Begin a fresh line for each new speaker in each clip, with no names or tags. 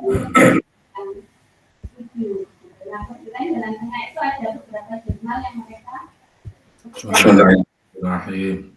Bismillahirrahmanirrahim.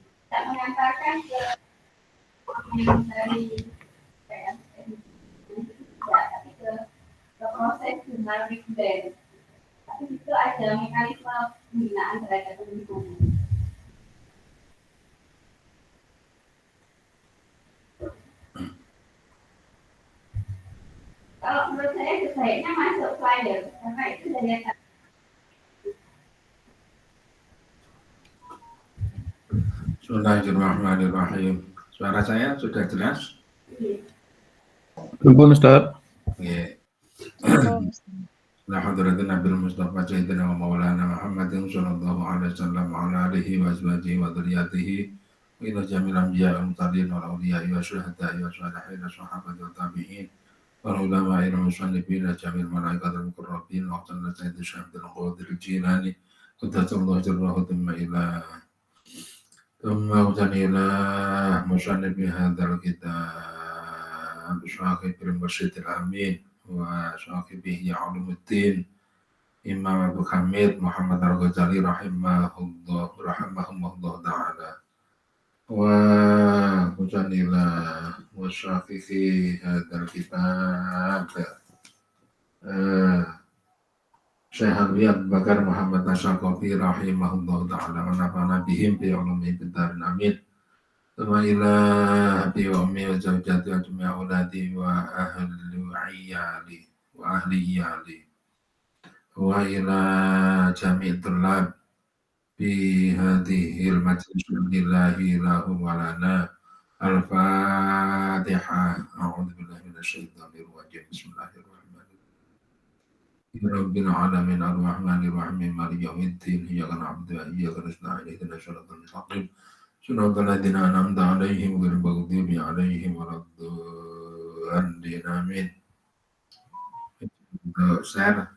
Kalau menurut saya sebaiknya masuk flyer karena itu dari atas.
Bismillahirrahmanirrahim. Suara saya sudah jelas?
Belum Ustaz.
Nggih. La hadratin Nabil Mustafa Sayyidina wa Maulana Muhammadin sallallahu alaihi wasallam wa ala alihi wa azwajihi wa dzurriyyatihi wa ila jamil anbiya wal mursalin wal awliya wa syuhada'i wa shalihin wa sahabati wa tabi'in wa ulama'i wal musannifin wa jamil malaikatil muqarrabin wa qanna sayyidina Syekh Abdul Qadir Jilani qaddasallahu sirrahu thumma ila musannif hadzal kitab Syekh Ibnu Mursyidil Amin wa syaqibihi Ulumuddin Imam Abu Hamid Muhammad Al-Ghazali rahimahullah ta'ala wa mujanila wa syaqihi hadzal kitab Syekh Abi Bakar Muhammad Asy-Syaqafi rahimahullah ta'ala wa nafa'ana bihim bi ulumihi fid darin amin. Wa ila abi wa ummi wa zawjati wa jami'i auladi wa ahli iyali wa ila jami'i tullab fi hadhil majlis lillahi lahu wa lana al-Fatihah. A'udzu billahi minasyaitonir rajim. Bismillahirrahmanirrahim. Rabbil alamin ar-rahmanir rahim maliki yaumiddin iyyaka na'budu wa iyyaka nasta'in ihdinas siratal mustaqim Suratul ladzina an'amta 'alaihim ghairil maghdubi 'alaihim waladdallin. Amin. Untuk share.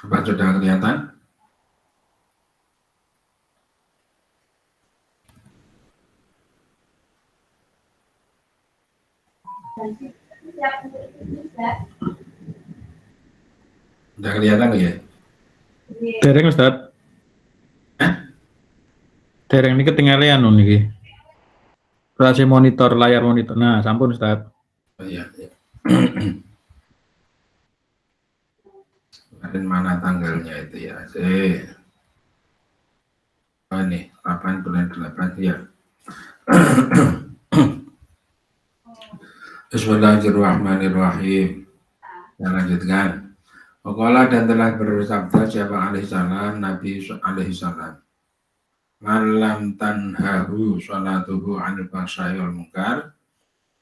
Apa sudah kelihatan? Sudah kelihatan ya?
Dereng Ustaz. Dereng ini ketinggalan niki. Rasa monitor layar monitor. Nah, sampun Ustaz.
Oh iya. Kemarin mana tanggalnya itu ya? Oh ini 8 bulan 8 ya. Bismillahirrahmanirrahim. Kita lanjutkan. Waqala dan telah bersabda siapa alaihi salam, Nabi alaihi salam. Malam tanhahu sholatuhu anil fahsya'i wal munkar.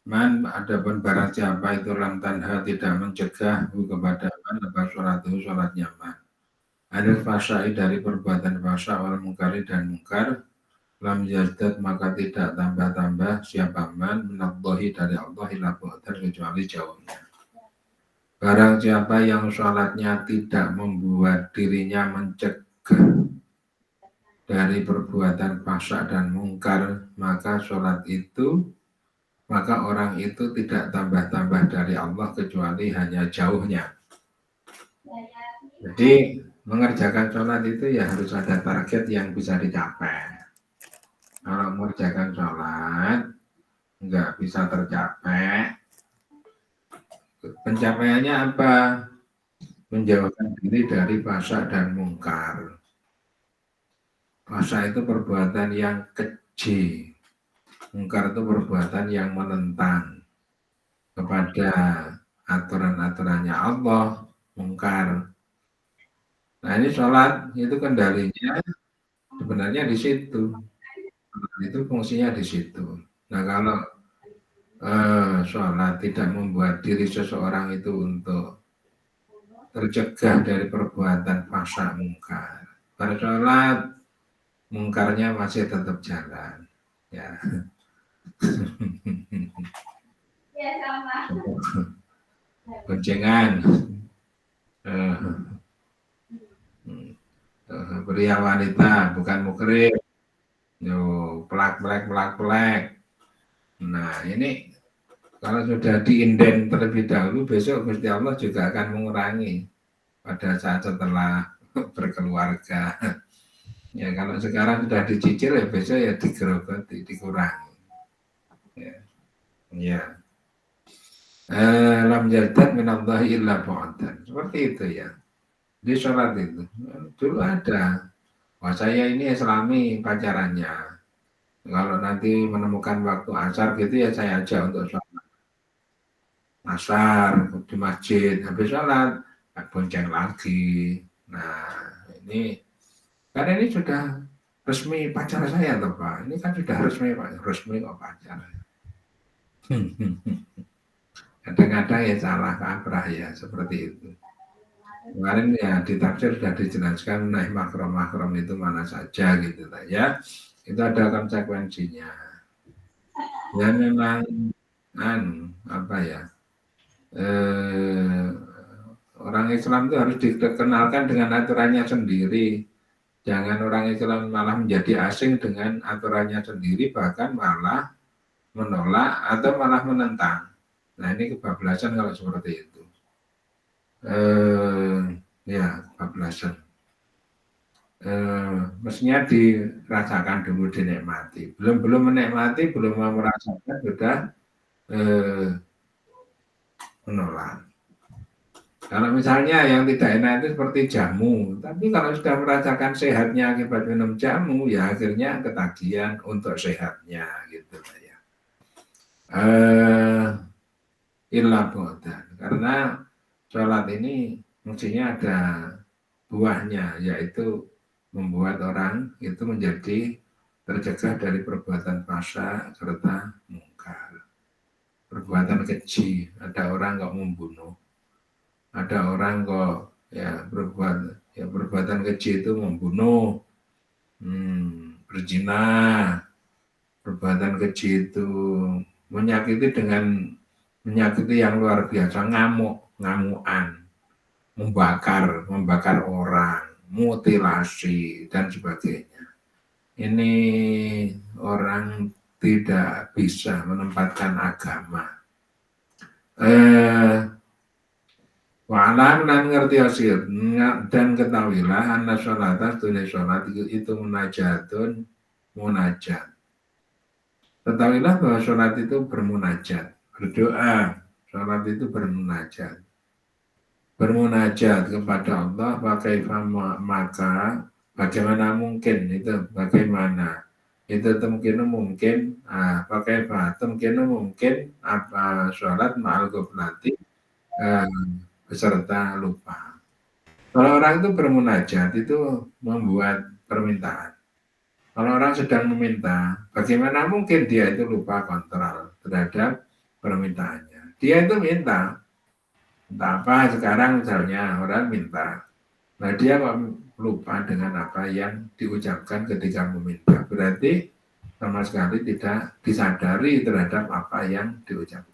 Man adapun barang siapa itu lam tanha tidak mencegah kepada man apa sholatuhu sholatnya man. Anil fahsya'i dari perbuatan fahsya wal munkari dan munkar. Lam yazdad maka tidak tambah-tambah siapa man minadzahi dari Allah ila bu'dan kecuali jauhnya. Barang siapa yang sholatnya tidak membuat dirinya mencegah dari perbuatan fahsya dan mungkar, maka orang itu tidak tambah-tambah dari Allah kecuali hanya jauhnya. Jadi mengerjakan sholat itu ya harus ada target yang bisa dicapai. Kalau mengerjakan sholat nggak bisa tercapai, pencapaiannya apa? Menjauhkan diri dari fahsya dan mungkar. Fahsya itu perbuatan yang keji, mungkar itu perbuatan yang menentang kepada aturan-aturannya Allah, mungkar. Nah ini sholat itu kendalinya sebenarnya di situ, itu fungsinya di situ. Nah kalau sholat tidak membuat diri seseorang itu untuk tercegah dari perbuatan fahsya mungkar. Sholat mungkarnya masih tetap jalan. Ya.
Ya sama.
Goncengan. Pria wanita bukan mukrib. Yo, pelak. Nah, ini kalau sudah diinden terlebih dahulu, besok Gusti Allah juga akan mengurangi pada saat setelah berkeluarga. Ya, kalau sekarang sudah dicicil ya besok ya digerogoti, dikurangi. Ya. Lam yaltad minallahi illa bu'dan. Seperti itu ya. Di sholat itu. Dulu ada. Wah, saya ini Islami pacarannya. Kalau nanti menemukan waktu asar gitu ya saya ajak untuk sholat. Asar di masjid. Habis sholat, bonceng lagi. Nah, ini karena ini sudah resmi pacar saya toh Pak. Ini kan sudah resmi Pak. Resmi kok pacar. Kadang-kadang ya salah kaprah ya seperti itu. Kemarin ya di tafsir sudah dijelaskan naik makrom itu mana saja gitu ya. Itu ada konsekuensinya. Ya memang apa ya? Orang Islam itu harus dikenalkan dengan aturannya sendiri. Jangan orang Islam malah menjadi asing dengan aturannya sendiri, bahkan malah menolak atau malah menentang. Nah ini kebablasan kalau seperti itu. Ya kebablasan. Mestinya dirasakan dulu, dinikmati. Belum menikmati, belum mau merasakan, sudah menolak. Kalau misalnya yang tidak enak itu seperti jamu, tapi kalau sudah merasakan sehatnya akibat minum jamu, ya akhirnya ketagihan untuk sehatnya gitu ya. Illa bodan, karena sholat ini mestinya ada buahnya, yaitu membuat orang itu menjadi tercegah dari perbuatan fahsya serta mungkar. Perbuatan keji, ada orang kok membunuh. Ada orang kok ya perbuatan keji itu membunuh, berzina, perbuatan keji itu menyakiti yang luar biasa, ngamuan, membakar orang, mutilasi dan sebagainya. Ini orang tidak bisa menempatkan agama. Wa'alam dan ngerti asir dan ketahuilah anna sholata tulis sholat itu munajat. Ketahuilah bahwa sholat itu bermunajat, berdoa. Sholat itu bermunajat kepada Allah. Maka bagaimana mungkin itu? Bagaimana itu mungkin? Mungkin apa sholat ma'al ghaflati beserta lupa. Kalau orang itu bermunajat itu membuat permintaan. Kalau orang sedang meminta, bagaimana mungkin dia itu lupa kontrol terhadap permintaannya. Dia itu minta, entah apa sekarang misalnya orang minta. Nah dia lupa dengan apa yang diucapkan ketika meminta. Berarti sama sekali tidak disadari terhadap apa yang diucapkan.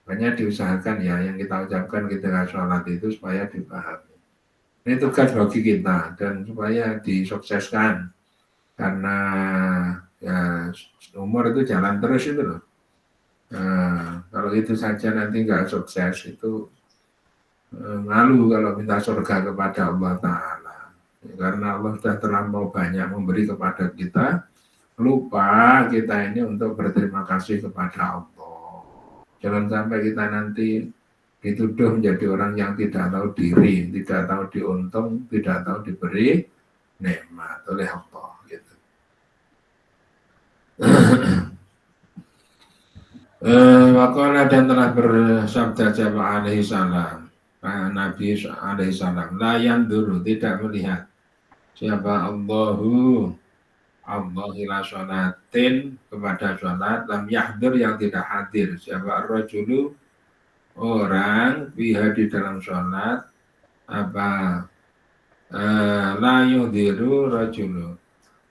Makanya diusahakan ya yang kita ucapkan ketika sholat itu supaya dipahami. Ini tugas bagi kita dan supaya disukseskan. Karena ya umur itu jalan terus itu loh. Kalau itu saja nanti nggak sukses itu malu kalau minta surga kepada Allah Ta'ala. Karena Allah sudah terlampau banyak memberi kepada kita, lupa kita ini untuk berterima kasih kepada Allah. Jangan sampai kita nanti dituduh menjadi orang yang tidak tahu diri, tidak tahu diuntung, tidak tahu diberi nikmat oleh Allah. Gitu. Waqala dan telah bersabda jawab alaihi salam, Nabi alaihi salam, la yanduru, tidak melihat siapa Allah ila sholatin kepada sholat lam yahdur yang tidak hadir. Siapa rajulu orang biha di dalam sholat apa la yuhdiru rajulu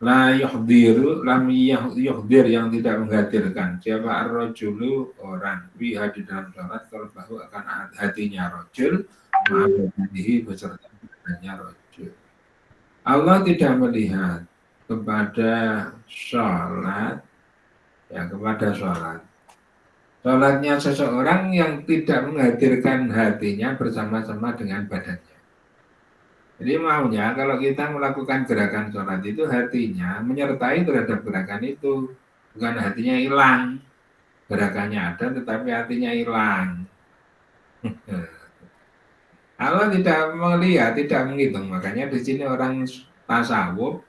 la yuhdiru lam yuhdir yang tidak menghadirkan. Siapa rajulu orang biha di dalam sholat kalau bahu akan hatinya rajul ma'abadihi beserta badannya rajul. Allah tidak melihat kepada sholat, ya kepada sholat. Sholatnya seseorang yang tidak menghadirkan hatinya bersama-sama dengan badannya. Jadi maunya kalau kita melakukan gerakan sholat itu hatinya menyertai terhadap gerakan itu. Bukan hatinya hilang. Gerakannya ada tetapi hatinya hilang. Allah tidak melihat, tidak menghitung. Makanya di sini orang tasawuf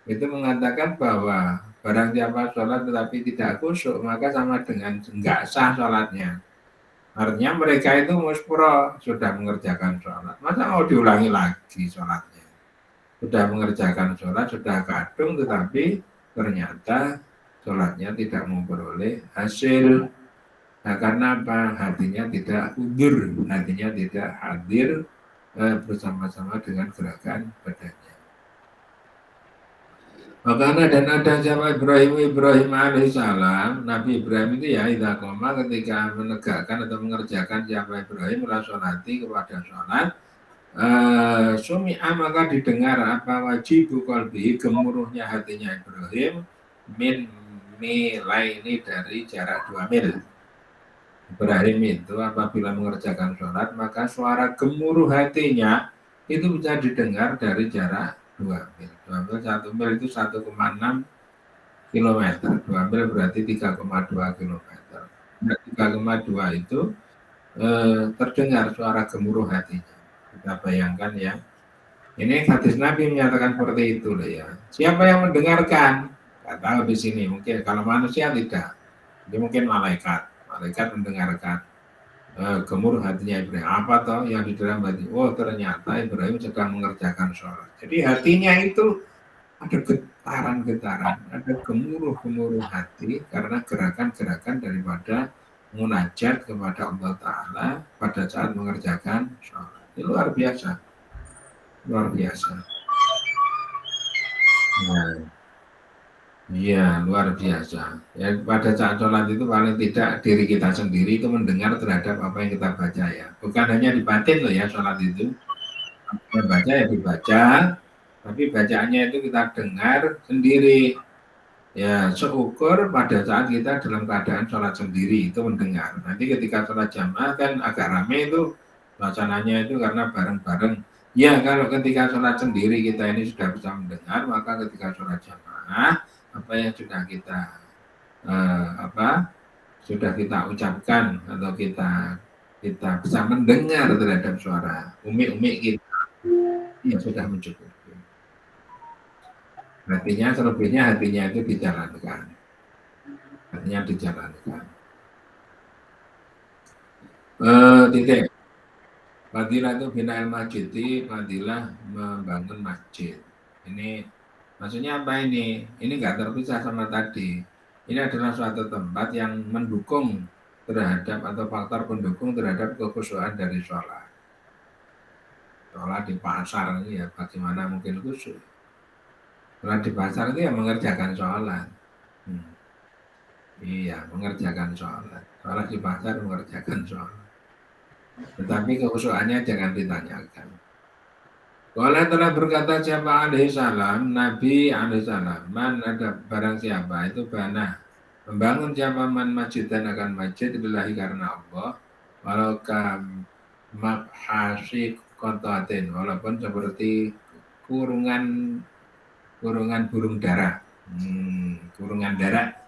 itu mengatakan bahwa barang siapa sholat tetapi tidak khusyuk maka sama dengan enggak sah sholatnya. Artinya mereka itu muspro sudah mengerjakan sholat. Masa mau diulangi lagi sholatnya? Sudah mengerjakan sholat, sudah kadung tetapi ternyata sholatnya tidak memperoleh hasil. Nah, karena apa? Hatinya tidak hudur, hatinya tidak hadir bersama-sama dengan gerakan badannya. Makanya dan ada siapa Ibrahim alaihissalam, Nabi Ibrahim itu ya idza qoma ketika menegakkan atau mengerjakan siapa Ibrahim ila sholati kepada sholat sumi'a maka didengar apa wajibu qalbihi gemuruhnya hatinya Ibrahim min milaini dari jarak 2 mil. Ibrahim itu apabila mengerjakan sholat maka suara gemuruh hatinya itu bisa didengar dari jarak 2 mil. 2 mil 1 mil itu 1,6 kilometer. 2 mil berarti 3,2 kilometer. 3,2 itu terdengar suara gemuruh hatinya. Kita bayangkan ya. Ini hadis Nabi menyatakan seperti itu loh ya. Siapa yang mendengarkan? Tidak tahu di sini. Mungkin kalau manusia tidak. Ini mungkin malaikat. Malaikat mendengarkan gemuruh hatinya Ibrahim. Apa toh yang di dalam hati? Oh ternyata Ibrahim sedang mengerjakan sholat. Jadi hatinya itu ada getaran-getaran, ada gemuruh-gemuruh hati karena gerakan-gerakan daripada munajat kepada Allah Ta'ala pada saat mengerjakan sholat. Ini luar biasa. Luar biasa. Nah, iya, luar biasa. Ya, pada saat sholat itu paling tidak diri kita sendiri itu mendengar terhadap apa yang kita baca ya. Bukan hanya di batin loh ya sholat itu. Baca ya dibaca, tapi bacaannya itu kita dengar sendiri. Ya, seukur pada saat kita dalam keadaan sholat sendiri itu mendengar. Nanti ketika sholat jamaah kan agak rame itu suasananya itu karena bareng-bareng. Ya, kalau ketika sholat sendiri kita ini sudah bisa mendengar, maka ketika sholat jamaah apa yang sudah kita sudah kita ucapkan atau kita bisa mendengar terhadap suara umi-umi kita ya sudah mencukupi. Artinya selebihnya hatinya itu dijalankan. Artinya dijalankan. Titik. Fadilah itu bina'il masjidi, fadilah membangun masjid. Ini maksudnya apa ini? Ini nggak terpisah sama tadi. Ini adalah suatu tempat yang mendukung terhadap atau faktor pendukung terhadap kekhusyuan dari sholat. Sholat di pasar ini ya bagaimana mungkin khusyuk. Sholat di pasar itu ya mengerjakan sholat. Iya, mengerjakan sholat. Sholat di pasar mengerjakan sholat. Tetapi kekhusyuannya jangan ditanyakan. Kalau telah berkata siapa alaihissalam, Nabi alaihissalam, man ada barang siapa itu bana membangun siapa man masjid dan akan masjid lillahi karena Allah, walau kam makhasi kontatin, walaupun seperti kurungan burung dara, kurungan dara.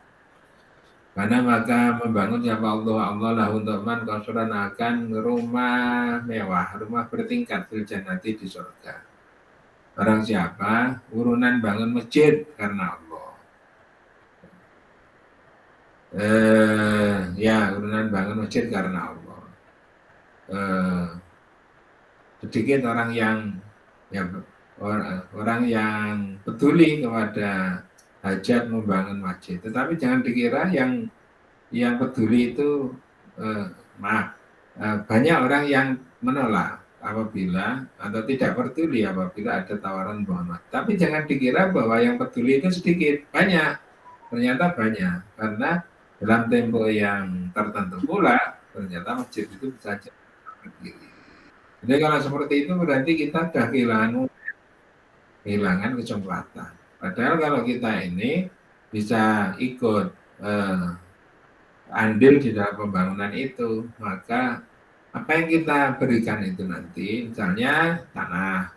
Karena maka membangun siapa Allah lah untuk man kasuran akan rumah mewah, rumah bertingkat fil jannati di surga. Barang siapa urunan bangun masjid karena Allah. Urunan bangun masjid karena Allah. Sedikit orang yang peduli kepada hajat membangun masjid. Tetapi jangan dikira yang peduli itu banyak orang yang menolak apabila atau tidak peduli apabila ada tawaran bangun masjid. Tapi jangan dikira bahwa yang peduli itu sedikit, banyak. Ternyata banyak karena dalam tempo yang tertentu pula ternyata masjid itu bisa berdiri. Jadi kalau seperti itu berarti kita sudah kehilangan kesempatan. Padahal kalau kita ini bisa ikut andil di dalam pembangunan itu, maka apa yang kita berikan itu nanti, misalnya tanah,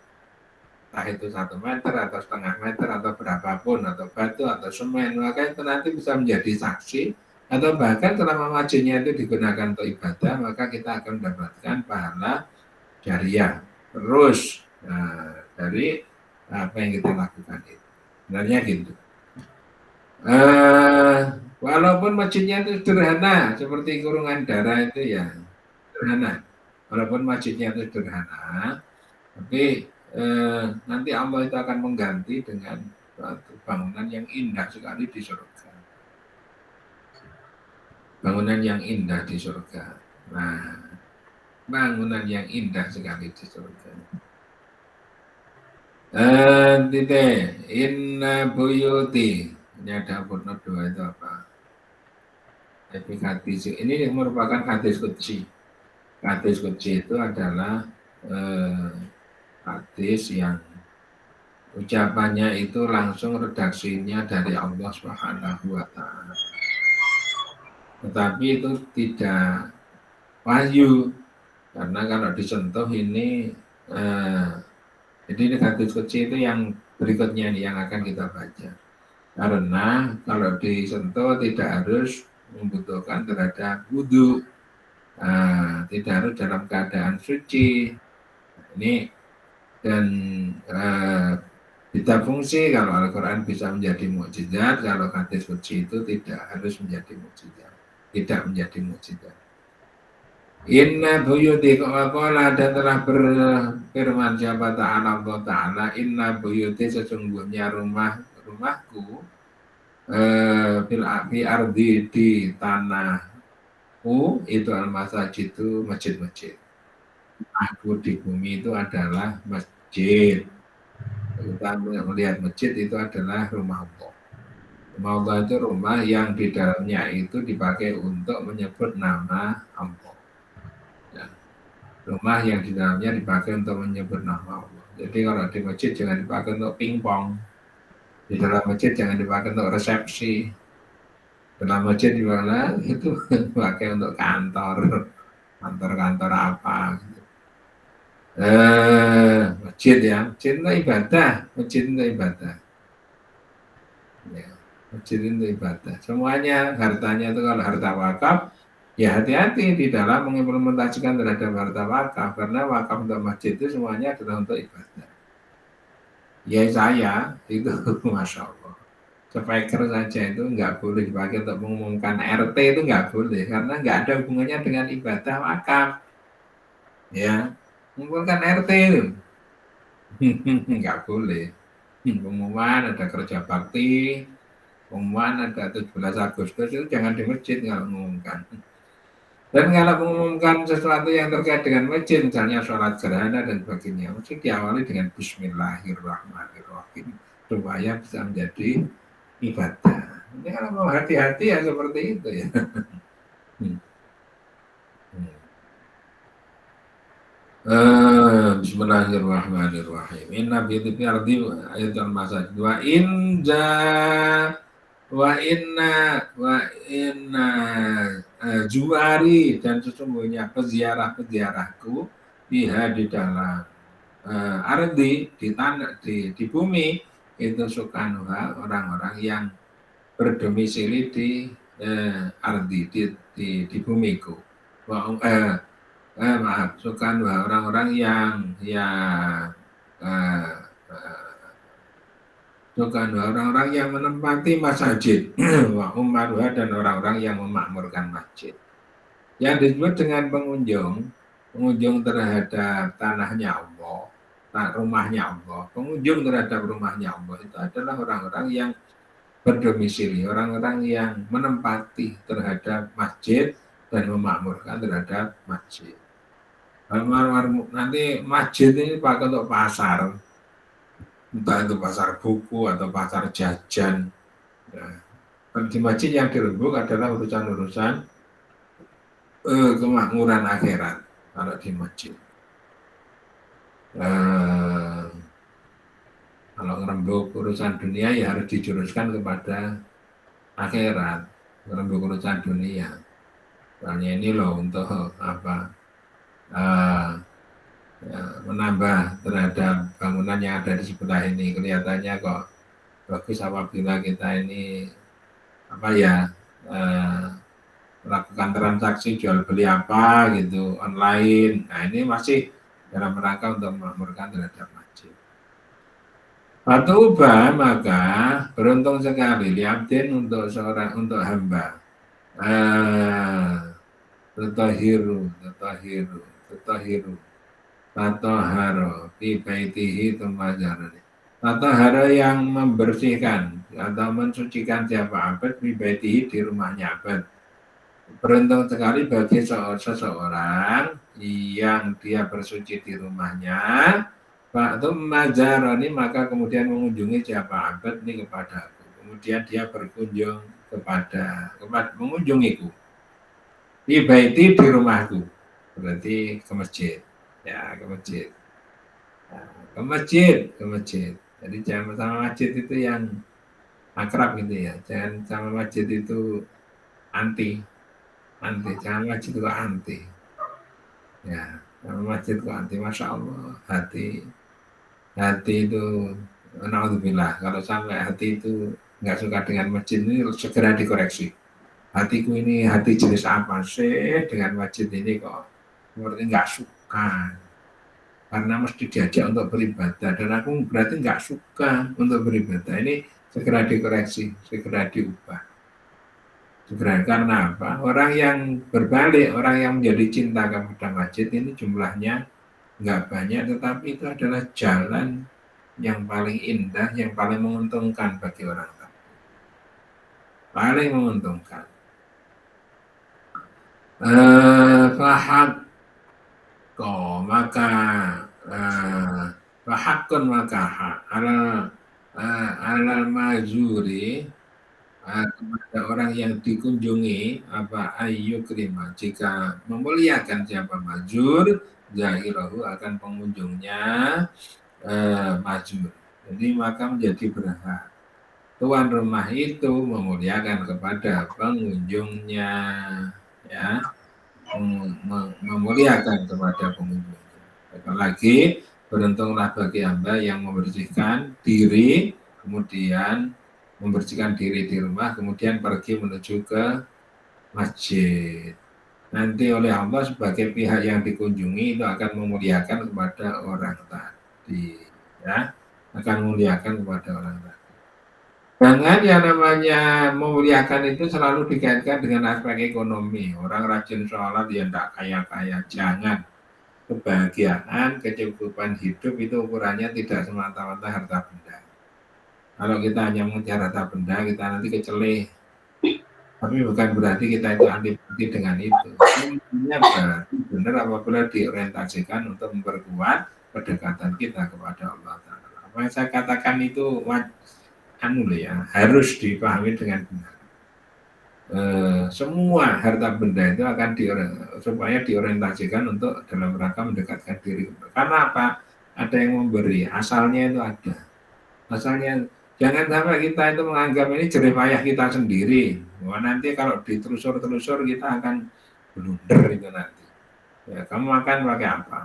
entah itu 1 meter atau setengah meter atau berapapun, atau batu atau semen, maka itu nanti bisa menjadi saksi, atau bahkan selama masjidnya itu digunakan untuk ibadah, maka kita akan mendapatkan pahala jariah terus dari apa yang kita lakukan itu. Sebenarnya gitu. Walaupun masjidnya itu sederhana seperti kurungan darah itu ya sederhana. Walaupun masjidnya itu sederhana, tapi nanti Allah itu akan mengganti dengan suatu bangunan yang indah sekali di surga. Bangunan yang indah di surga. Nah, bangunan yang indah sekali di surga. Inna buyuti. Ini ada footnote 2 itu apa? Hadis ini merupakan hadis qudsi. Hadis qudsi itu adalah hadis yang ucapannya itu langsung redaksinya dari Allah Subhanahu wa taala. Tetapi itu tidak wahyu karena kalau disentuh ini jadi hadis qudsi itu yang berikutnya nih yang akan kita baca. Karena kalau disentuh tidak harus membutuhkan terhadap wudhu, tidak harus dalam keadaan suci. Ini dan bisa fungsi kalau Al-Quran bisa menjadi mukjizat, kalau hadis qudsi itu tidak harus menjadi mukjizat, tidak menjadi mukjizat. Inna buyuti qala dan telah berfirman siapa ta'ala Allah ta'ala inna buyuti sesungguhnya rumahku fi ardi di tanahku itu al-masajid itu masjid-masjid. Aku di bumi itu adalah masjid. Kita melihat masjid itu adalah rumah Allah. Rumah Allah itu rumah yang di dalamnya itu dipakai untuk menyebut nama Allah. Rumah yang di dalamnya dipakai untuk menyebut nama Allah. Jadi kalau di masjid jangan dipakai untuk pingpong. Di dalam masjid jangan dipakai untuk resepsi. Dalam masjid di mana itu dipakai untuk kantor apa. Gitu. Masjid ya, masjid itu ibadah, masjid itu ibadah. Ya, masjid itu ibadah. Semuanya hartanya itu kalau harta wakaf. Ya hati-hati di dalam mengimplementasikan terhadap harta wakaf karena wakaf untuk masjid itu semuanya adalah untuk ibadah. Ya saya itu masya Allah speaker saja itu nggak boleh dipakai untuk mengumumkan RT itu nggak boleh karena nggak ada hubungannya dengan ibadah wakaf. Ya mengumumkan RT itu nggak boleh. Pengumuman ada kerja bakti, pengumuman ada 17 Agustus itu jangan di masjid kalau mengumumkan. Dan kalau mengumumkan sesuatu yang terkait dengan masjid, misalnya sholat gerhana dan sebagainya, mesti diawali dengan Bismillahirrahmanirrahim supaya bisa menjadi ibadah. Ini kalau mau hati-hati ya seperti itu ya. Bismillahirrahmanirrahim. Inna bi ardi ayatul masajid wa inna juari dan sesungguhnya peziarah-peziarahku biha di dalam ardi di tanah di bumi itu sukanuha orang-orang yang berdomisili di ardi di bumiku. Maaf, sukanuha orang-orang yang orang-orang yang menempati masjid, wa umaruha dan orang-orang yang memakmurkan masjid. Yang disebut dengan pengunjung terhadap tanahnya Allah, rumahnya Allah, pengunjung terhadap rumahnya Allah itu adalah orang-orang yang berdomisili, orang-orang yang menempati terhadap masjid dan memakmurkan terhadap masjid. Nanti masjid ini pakai untuk pasar, entah itu pasar buku atau pasar jajan. Nah, di masjid yang dirembuk adalah urusan-urusan kemakmuran akhirat kalau di masjid. Kalau ngerembuk urusan dunia ya harus dijuruskan kepada akhirat, ngerembuk urusan dunia. Soalnya ini loh untuk apa? Menambah terhadap bangunan yang ada di sebelah ini, kelihatannya kok bagus apabila kita ini melakukan transaksi jual beli apa gitu online. Nah ini masih dalam rangka untuk memakmurkan terhadap masjid. Fatuba, maka beruntung sekali liabdin untuk hamba. Tatahiru, tataharo fi baitihi tumajarani. Tataharo yang membersihkan atau mensucikan siapa abad fi baitihi di rumahnya abad. Beruntung sekali bagi seseorang yang dia bersuci di rumahnya. Pak Tumajarani, maka kemudian mengunjungi siapa abad ini kepadaku. Kemudian dia berkunjung mengunjungiku. Di baiti di rumahku. Berarti ke masjid. Ya, ke masjid. Nah, ke masjid. Jadi jangan sama masjid itu yang akrab gitu ya. Jangan sama masjid itu anti. Jangan masjid itu anti. Ya, sama masjid itu anti. Masya Allah, hati itu naudzubillah. Kalau sampai hati itu nggak suka dengan masjid ini segera dikoreksi. Hatiku ini hati jenis apa sih dengan masjid ini kok seperti nggak suka, karena mesti diajak untuk beribadah dan aku berarti nggak suka untuk beribadah. Ini segera dikoreksi, segera diubah. Segera, karena apa? Orang yang berbalik, orang yang menjadi cinta kepada masjid ini jumlahnya nggak banyak, tetapi itu adalah jalan yang paling indah, yang paling menguntungkan bagi orang tua. Paling menguntungkan. Maka fahakun maka alal majuri kepada orang yang dikunjungi ayu krima, jika memuliakan siapa majur zahirahu akan pengunjungnya majur. Jadi maka menjadi berhak tuan rumah itu memuliakan kepada pengunjungnya, ya, memuliakan kepada pengunjungnya. Apalagi beruntunglah bagi hamba yang membersihkan diri, kemudian membersihkan diri di rumah, kemudian pergi menuju ke masjid. Nanti oleh Allah sebagai pihak yang dikunjungi itu akan memuliakan kepada orang tadi, ya, akan memuliakan kepada orang tadi. Jangan yang namanya memuliakan itu selalu dikaitkan dengan aspek ekonomi. Orang rajin sholat ya tidak kaya-kaya. Jangan. Kebahagiaan, kecukupan hidup itu ukurannya tidak semata-mata harta benda. Kalau kita hanya mengejar harta benda, kita nanti kecelih. Tapi bukan berarti kita itu antipati dengan itu. Sebenarnya berarti benar apabila diorientasikan untuk memperkuat kedekatan kita kepada Allah Ta'ala. Apa yang saya katakan itu harus dipahami dengan benar. Semua harta benda itu akan supaya diorientasikan untuk dalam rangka mendekatkan diri. Karena apa? Ada yang memberi, asalnya itu ada. Asalnya jangan sampai kita itu menganggap ini jerih payah kita sendiri. Wah, nanti kalau ditelusur-telusur kita akan blunder itu nanti. Ya, kamu makan pakai apa?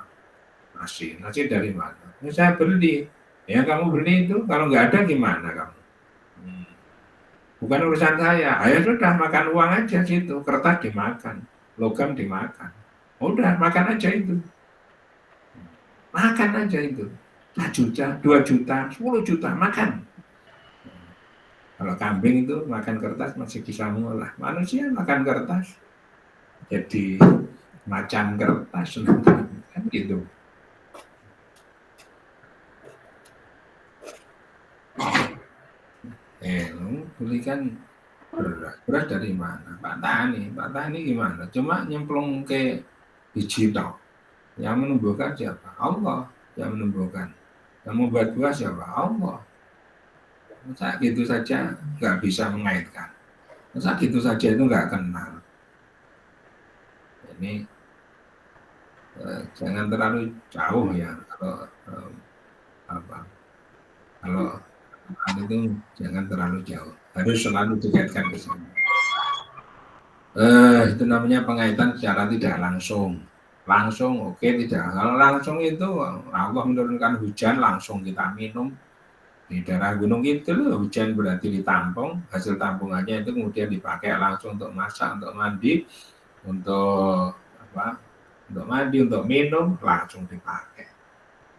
Nasi dari mana? Ya, saya beli. Ya kamu beli itu kalau nggak ada gimana kamu? Bukan urusan saya. Ayo sudah makan uang aja situ, kertas dimakan, logam dimakan. Udah makan aja itu. Makan aja itu. 1 juta, 2 juta, 10 juta makan. Kalau kambing itu makan kertas masih bisa mengolah. Manusia makan kertas. Jadi macan kertas kan gitu. belikan beras dari mana? Pak Tani gimana? Cuma nyemplung ke biji tok. Yang menumbuhkan siapa? Allah yang menumbuhkan. Yang membuat buah siapa? Allah. Masa gitu saja nggak bisa mengaitkan. Masa gitu saja itu nggak kenal. Ini jangan terlalu jauh ya kalau itu jangan terlalu jauh. Harus selalu dikaitkan ke sana. Itu namanya pengaitan secara tidak langsung. Langsung oke, tidak. Kalau langsung itu Allah menurunkan hujan langsung kita minum. Di daerah Gunung Kidul hujan berarti ditampung, hasil tampungannya itu kemudian dipakai langsung untuk masak, untuk mandi, untuk untuk minum langsung dipakai.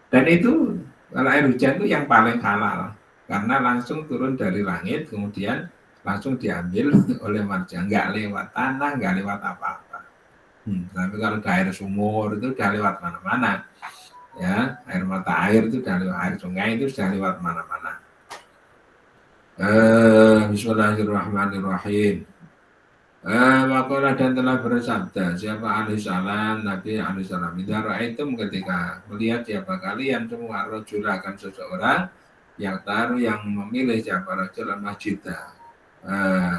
Dan itu kalau air hujan itu yang paling halal karena langsung turun dari langit kemudian langsung diambil oleh manusia, nggak lewat tanah, nggak lewat apa-apa. Tapi kalau air sumur itu udah lewat mana-mana, ya air mata air itu udah lewat, air sungai itu sudah lewat mana-mana. Bismillahirrahmanirrahim. Maka dan telah bersabda siapa alaihissalam, Nabi alaihissalam, itu ketika melihat siapa kalian semua rajul akan seseorang yang memilih siapa rajul masjid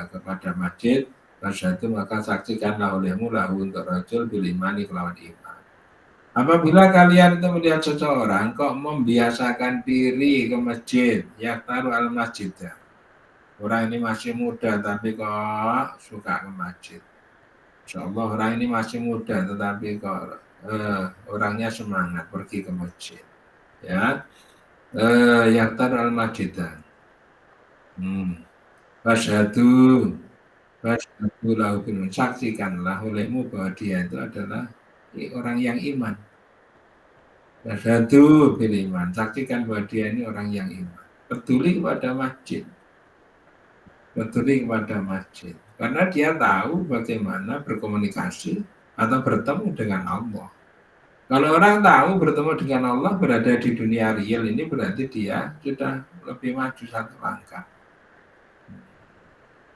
kepada masjid, itu maka saksikanlah olehmu lahu untuk rajul bil imani kelawan iman. Apabila kalian itu melihat seseorang kok membiasakan diri ke masjid, yaktaru al masjid, orang ini masih muda tapi kok suka ke masjid. Insyaallah orang ini masih muda tetapi kok orangnya semangat pergi ke masjid. Ya, yaktaru al masjid. Wasyhadu lahu bil, saksikanlah olehmu bahwa dia itu adalah orang yang iman. Wasyhadu bil iman, saksikan bahwa dia ini orang yang iman. Peduli kepada masjid. Karena dia tahu bagaimana berkomunikasi atau bertemu dengan Allah. Kalau orang tahu bertemu dengan Allah berada di dunia real ini berarti dia sudah lebih maju satu langkah.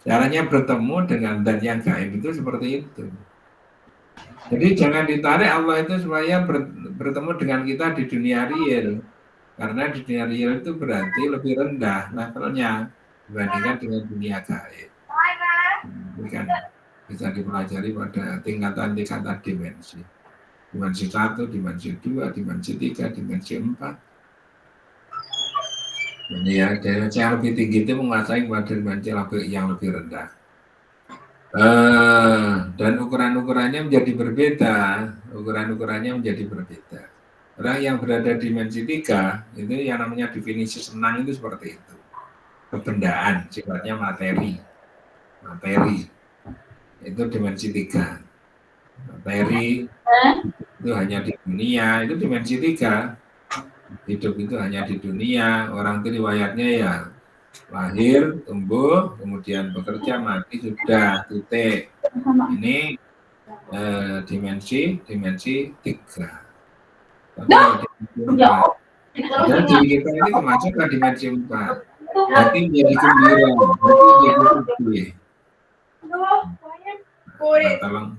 Caranya bertemu dengan dan yang gaib itu seperti itu. Jadi jangan ditarik Allah itu supaya bertemu dengan kita di dunia real. Karena di dunia real itu berarti lebih rendah levelnya dibandingkan dengan dunia gaib. Bisa dipelajari pada tingkatan-tingkatan dimensi. Dimensi 1, dimensi 2, dimensi 3, dimensi 4. Jadi ya, dimensi yang lebih tinggi itu menguasai pada dimensi yang lebih rendah. Dan ukuran-ukurannya menjadi berbeda. Orang yang berada di dimensi 3 itu yang namanya definisi senang itu seperti itu. Kebendaan, sifatnya materi itu dimensi 3. Materi itu hanya di dunia, itu dimensi 3. Hidup itu hanya di dunia. Orang itu riwayatnya ya lahir, tumbuh, kemudian bekerja, mati, sudah, titik. Ini dimensi 3. Tapi dan diri kita ini termasuk ke dimensi 4. Berarti menjadi gembira, berarti menjadi sedih. Tolong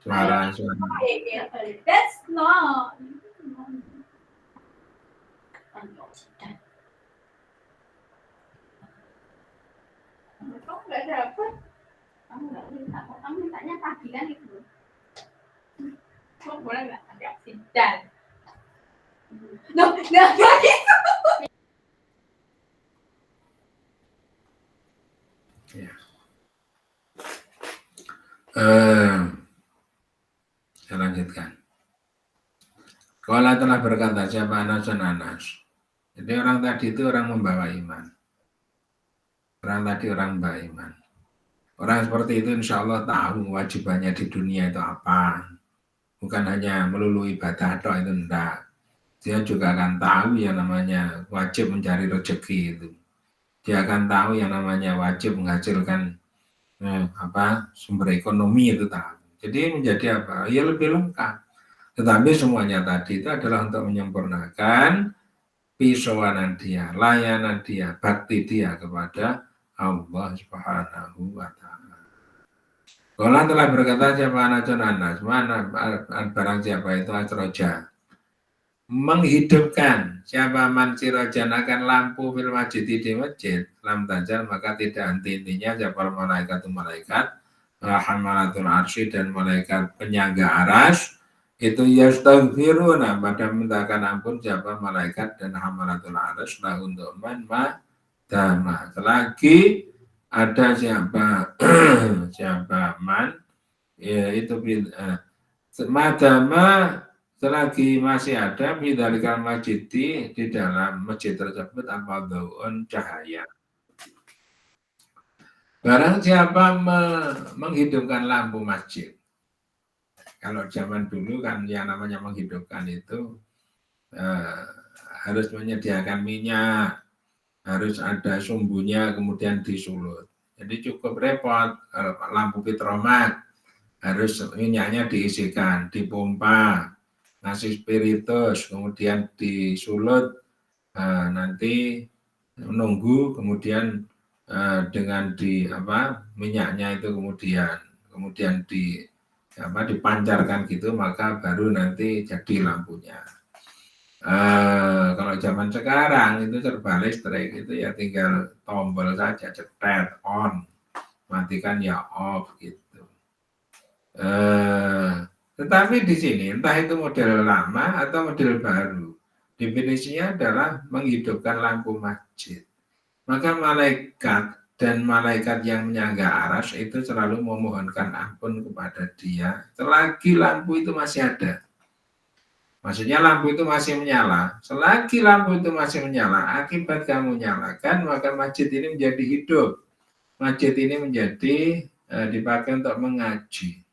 suara.
That's not. Kamu nggak dapat. Kamu mintanya tahlilan itu. Kamu boleh nggak agak sidan? No, gitu.
Ya. Saya lanjutkan. Kalau telah berkata siapa Anas. Jadi orang tadi itu orang membawa iman. Orang seperti itu insya Allah tahu wajibannya di dunia itu apa. Bukan hanya melulu ibadah atau itu enggak. Dia juga akan tahu yang namanya wajib mencari rezeki itu. Dia akan tahu yang namanya wajib menghasilkan sumber ekonomi itu tahu. Jadi menjadi apa? Ya lebih lengkap. Tetapi semuanya tadi itu adalah untuk menyempurnakan pisoanan dia, layanan dia, bakti dia kepada Allah Subhanahu wa Ta'ala. Allah telah berkata, siapa anas, mana barang siapa itu asroja, menghidupkan siapa man sirojan akan lampu fil masjid di masjid lam tajal, maka tidak henti-hentinya siapa malaikat hamalatul arsy dan malaikat penyangga aras itu yastaghfiruna pada mintakan ampun siapa malaikat dan hamalatul arsy lah untuk man dama, selagi ada siapa siapa man ya itu madama, selagi masih ada bidalikal masjid di dalam masjid tersebut apa daun cahaya. Barang siapa menghidupkan lampu masjid. Kalau zaman dulu kan yang namanya menghidupkan itu harus menyediakan minyak, harus ada sumbunya kemudian disulut. Jadi cukup repot. Lampu petromat harus minyaknya diisikan, dipompa, ngasih spiritus, kemudian disulut, nanti menunggu, kemudian dengan minyaknya itu kemudian dipancarkan gitu, maka baru nanti jadi lampunya. Kalau zaman sekarang itu serba listrik, itu ya tinggal tombol saja, cetet on, matikan ya off gitu. Tetapi di sini entah itu model lama atau model baru, definisinya adalah menghidupkan lampu masjid. Maka malaikat dan malaikat yang menyangga aras itu selalu memohonkan ampun kepada dia selagi lampu itu masih ada. Maksudnya lampu itu masih menyala. Selagi lampu itu masih menyala, akibat kamu nyalakan, maka masjid ini menjadi hidup. Masjid ini menjadi dipakai untuk mengaji.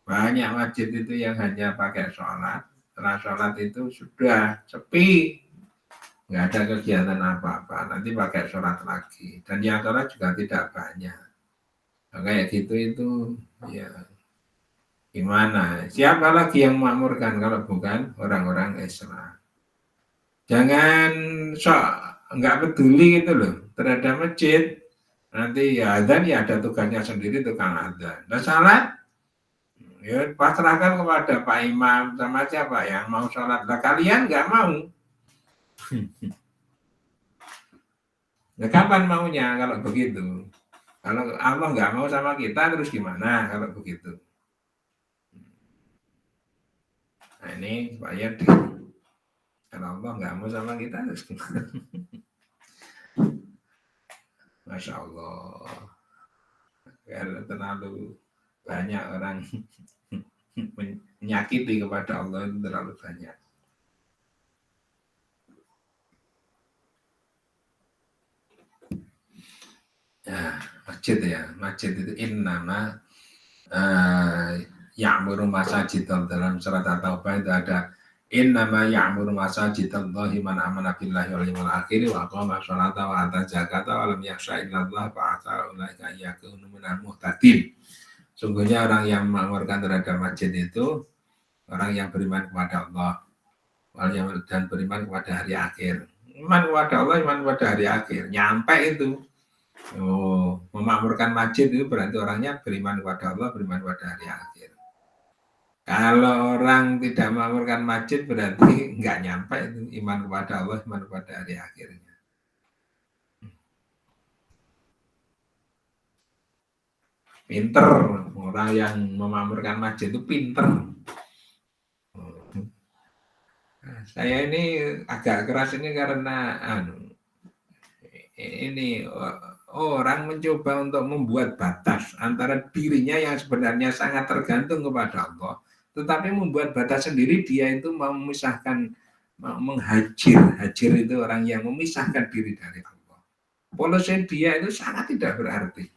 Banyak masjid itu yang hanya pakai sholat. Setelah sholat itu sudah sepi, nggak ada kegiatan apa-apa. Nanti pakai sholat lagi. Dan yang sholat juga tidak banyak. Nah, kayak gitu itu ya gimana? Siapa lagi yang memakmurkan kalau bukan orang-orang Islam? Jangan nggak peduli gitu loh terhadap masjid. Nanti ya adzan ya ada tugasnya sendiri tukang adzan. Dan salat ya pasrahkan kepada Pak Imam sama siapa yang mau sholat. Nah, kalian nggak mau. Nah, kapan maunya kalau begitu? Kalau Allah nggak mau sama kita terus gimana kalau begitu? Nah ini supaya kalau Allah nggak mau sama kita terus gimana? Masya Allah. Kalau terlalu banyak orang menyakiti kepada Allah itu terlalu banyak. Ya, masjid itu innama ya'muru masajidallah, dalam surat At-Taubah itu ada innama ya'muru masajidallahi man amana billahi wal yawmil akhir wa aqama sholata wa ata zakata wa lam yakhsha illallah fa asa ulaika yakunu minal muhtadin. Sungguhnya orang yang mengamalkan terhadap masjid itu orang yang beriman kepada Allah dan beriman kepada hari akhir. Iman kepada Allah, iman kepada hari akhir. Nyampe itu. Memakmurkan masjid itu berarti orangnya beriman kepada Allah, beriman kepada hari akhir. Kalau orang tidak memakmurkan masjid berarti nggak nyampe itu iman kepada Allah, iman kepada hari akhirnya. Pinter, orang yang memakmurkan masjid itu pinter. Saya ini agak keras ini karena ini orang mencoba untuk membuat batas antara dirinya yang sebenarnya sangat tergantung kepada Allah, tetapi membuat batas sendiri. Dia itu mau memisahkan, hajir itu orang yang memisahkan diri dari Allah. Polisi dia itu sangat tidak berarti,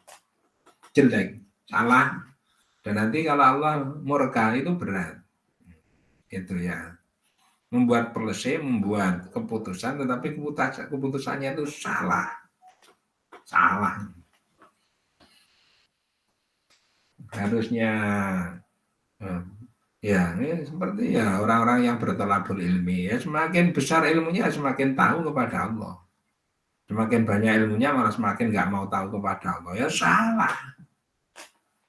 jelek, salah, dan nanti kalau Allah murka itu berat. Itu ya, membuat polisi, membuat keputusan, tetapi keputusannya itu salah. Harusnya Ya, ini seperti ya orang-orang yang bertolabul ilmi ya semakin besar ilmunya semakin tahu kepada Allah. Semakin banyak ilmunya malah semakin nggak mau tahu kepada Allah. Ya salah,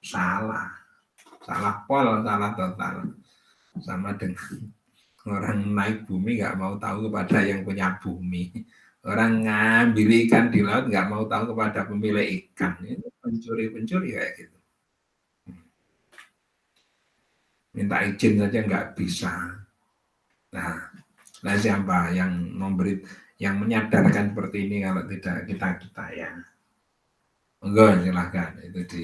salah, salah pol, salah total. Sama dengan orang naik bumi nggak mau tahu kepada yang punya bumi. Orang ngambil ikan di laut nggak mau tahu kepada pemilik ikan. Itu pencuri-pencuri kayak gitu. Minta izin saja nggak bisa. Nah, siapa yang yang menyadarkan seperti ini kalau tidak kita ya. Enggak, silahkan itu di.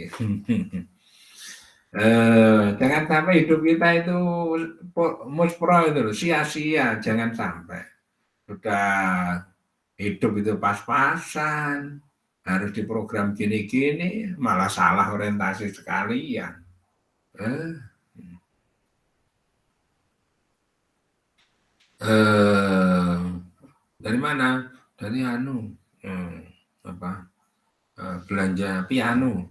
Jangan sampai hidup kita itu muspro itu loh, sia-sia, jangan sampai. Sudah hidup itu pas-pasan, harus diprogram gini-gini, malah salah orientasi sekalian. Dari mana? Dari belanja piano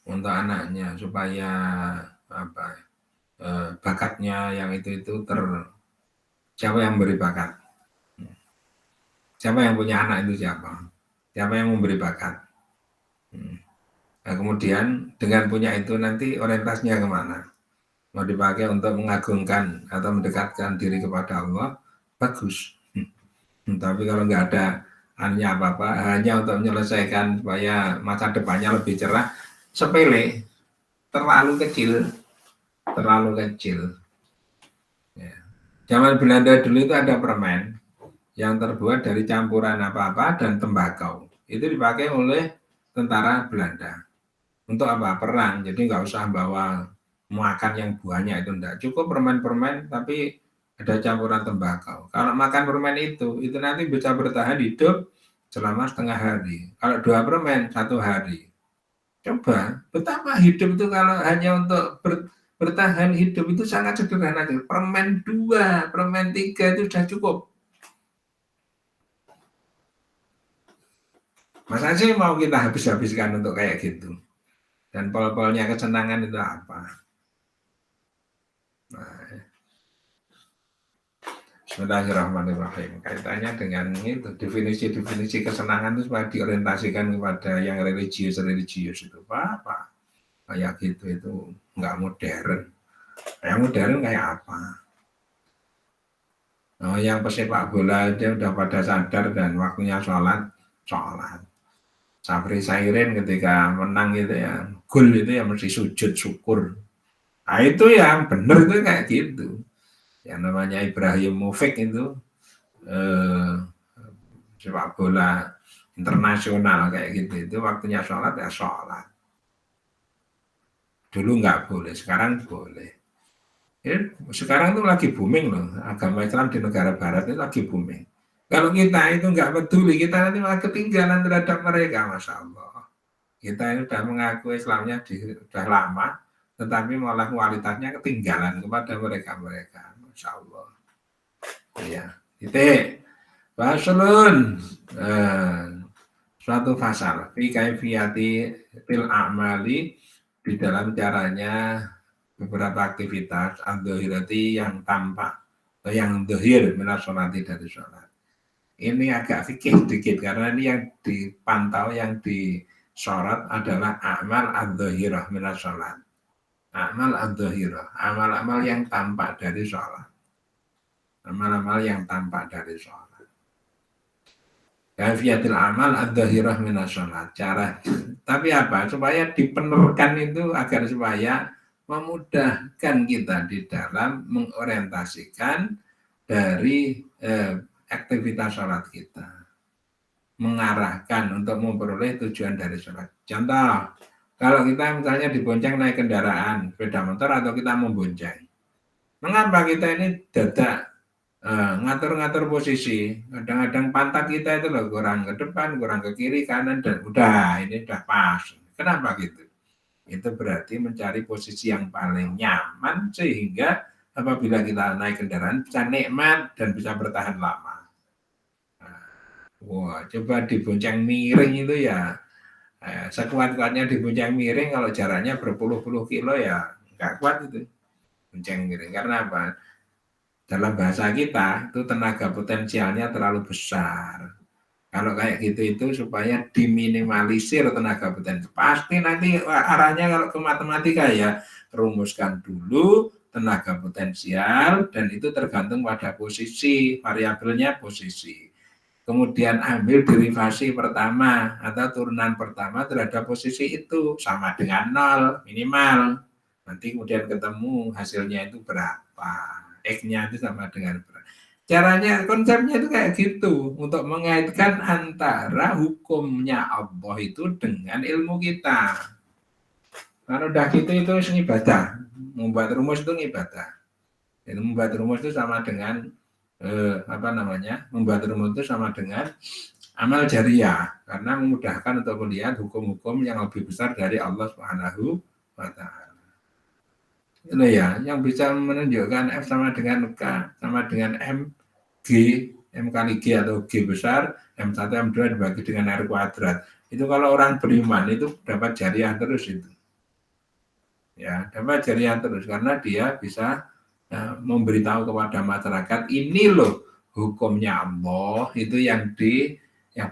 untuk anaknya supaya bakatnya yang itu siapa yang beri bakat? Siapa yang punya anak itu siapa? Siapa yang memberi bakat? Nah, kemudian dengan punya itu nanti orientasinya kemana? Mau dipakai untuk mengagungkan atau mendekatkan diri kepada Allah, bagus. Tapi kalau nggak ada hanya apa-apa, hanya untuk menyelesaikan supaya masa depannya lebih cerah, sepele, terlalu kecil. Ya. Zaman Belanda dulu itu ada permen yang terbuat dari campuran apa-apa dan tembakau. Itu dipakai oleh tentara Belanda. Untuk apa? Perang. Jadi nggak usah bawa makan yang buahnya itu enggak. Cukup permen-permen tapi ada campuran tembakau. Kalau makan permen itu nanti bisa bertahan hidup selama setengah hari. Kalau 2 permen 1 hari. Coba betapa hidup itu kalau hanya untuk bertahan hidup itu sangat sederhana. Permen 2, permen 3 itu sudah cukup. Masa sih mau kita habis-habiskan untuk kayak gitu? Dan pol-polnya kesenangan itu apa? Nah, Bismillahirrahmanirrahim. Kaitannya dengan itu definisi-definisi kesenangan itu supaya diorientasikan kepada yang religius itu apa? Kayak gitu itu nggak modern. Yang modern kayak apa? Oh, yang pesepak bola dia udah pada sadar dan waktunya sholat. Safri Sairin ketika menang gitu ya, gol itu ya mesti sujud syukur. Nah itu yang benar itu kayak gitu. Yang namanya Ibrahim Mufik itu sepak bola internasional kayak gitu itu waktunya sholat ya sholat. Dulu nggak boleh, sekarang boleh. Ya, sekarang tuh lagi booming loh, agama Islam di negara barat itu lagi booming. Kalau kita itu nggak peduli, kita nanti malah ketinggalan terhadap mereka, Masya Allah. Kita ini sudah mengaku Islamnya sudah lama, tetapi malah kualitasnya ketinggalan kepada mereka. Masya Allah. Ya, titik. Faslun. Suatu fasal. Fi kaifiyati til a'mali di dalam caranya beberapa aktivitas al-dhahirati yang tampak atau yang dhahir minas sholati dari sholat. Ini agak fikih sedikit karena ini yang dipantau, yang disorot adalah amal ad-dhahirah minas sholat. Amal ad-dhahirah, amal-amal yang tampak dari sholat. Amal-amal yang tampak dari sholat. Kaifiyatil amal ad-dhahirah minas sholat. Cara, tapi apa? Supaya dipenuhkan itu agar supaya memudahkan kita di dalam mengorientasikan dari aktivitas sholat kita, mengarahkan untuk memperoleh tujuan dari sholat. Contoh, kalau kita misalnya dibonceng naik kendaraan sepeda motor atau kita membonceng, mengapa kita ini dadak ngatur-ngatur posisi? Kadang-kadang pantat kita itu loh kurang ke depan, kurang ke kiri, kanan, dan udah ini udah pas. Kenapa gitu? Itu berarti mencari posisi yang paling nyaman sehingga apabila kita naik kendaraan bisa nikmat dan bisa bertahan lama. Wah, coba dibonceng miring itu ya, sekuat-kuatnya dibonceng miring kalau jaraknya berpuluh-puluh kilo ya nggak kuat itu. Gonceng miring. Karena apa? Dalam bahasa kita itu tenaga potensialnya terlalu besar. Kalau kayak gitu itu supaya diminimalisir tenaga potensi. Pasti nanti arahnya kalau ke matematika ya rumuskan dulu tenaga potensial dan itu tergantung pada posisi, variabelnya posisi. Kemudian ambil derivasi pertama atau turunan pertama terhadap posisi itu sama dengan 0 minimal. Nanti kemudian ketemu hasilnya itu berapa. X-nya itu sama dengan berapa. Caranya, konsepnya itu kayak gitu, untuk mengaitkan antara hukumnya Allah itu dengan ilmu kita. Kalau udah gitu itu ibadah, membuat rumus itu ibadah. Jadi membuat rumus itu sama dengan membuat rumus itu sama dengan amal jariah, karena memudahkan untuk melihat hukum-hukum yang lebih besar dari Allah Subhanahu wa Ta'ala. Itu ya, yang bisa menunjukkan F sama dengan K sama dengan M, G, M kali G atau G besar, M1, M2 dibagi dengan R kuadrat. Itu kalau orang beriman itu dapat jariah terus itu. Ya, dapat jariah terus karena dia bisa memberitahu kepada masyarakat, ini loh hukumnya Allah itu yang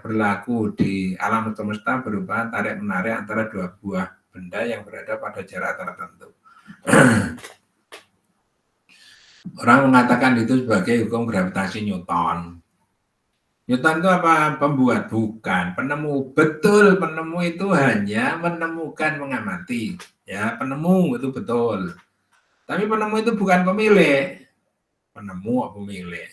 berlaku di alam semesta berupa tarik-menarik antara dua buah benda yang berada pada jarak tertentu. Orang mengatakan itu sebagai hukum gravitasi Newton. Newton itu apa? Pembuat, bukan penemu. Betul, penemu itu hanya menemukan, mengamati. Ya, penemu itu betul. Tapi penemu itu bukan pemilik. Penemu pemilik.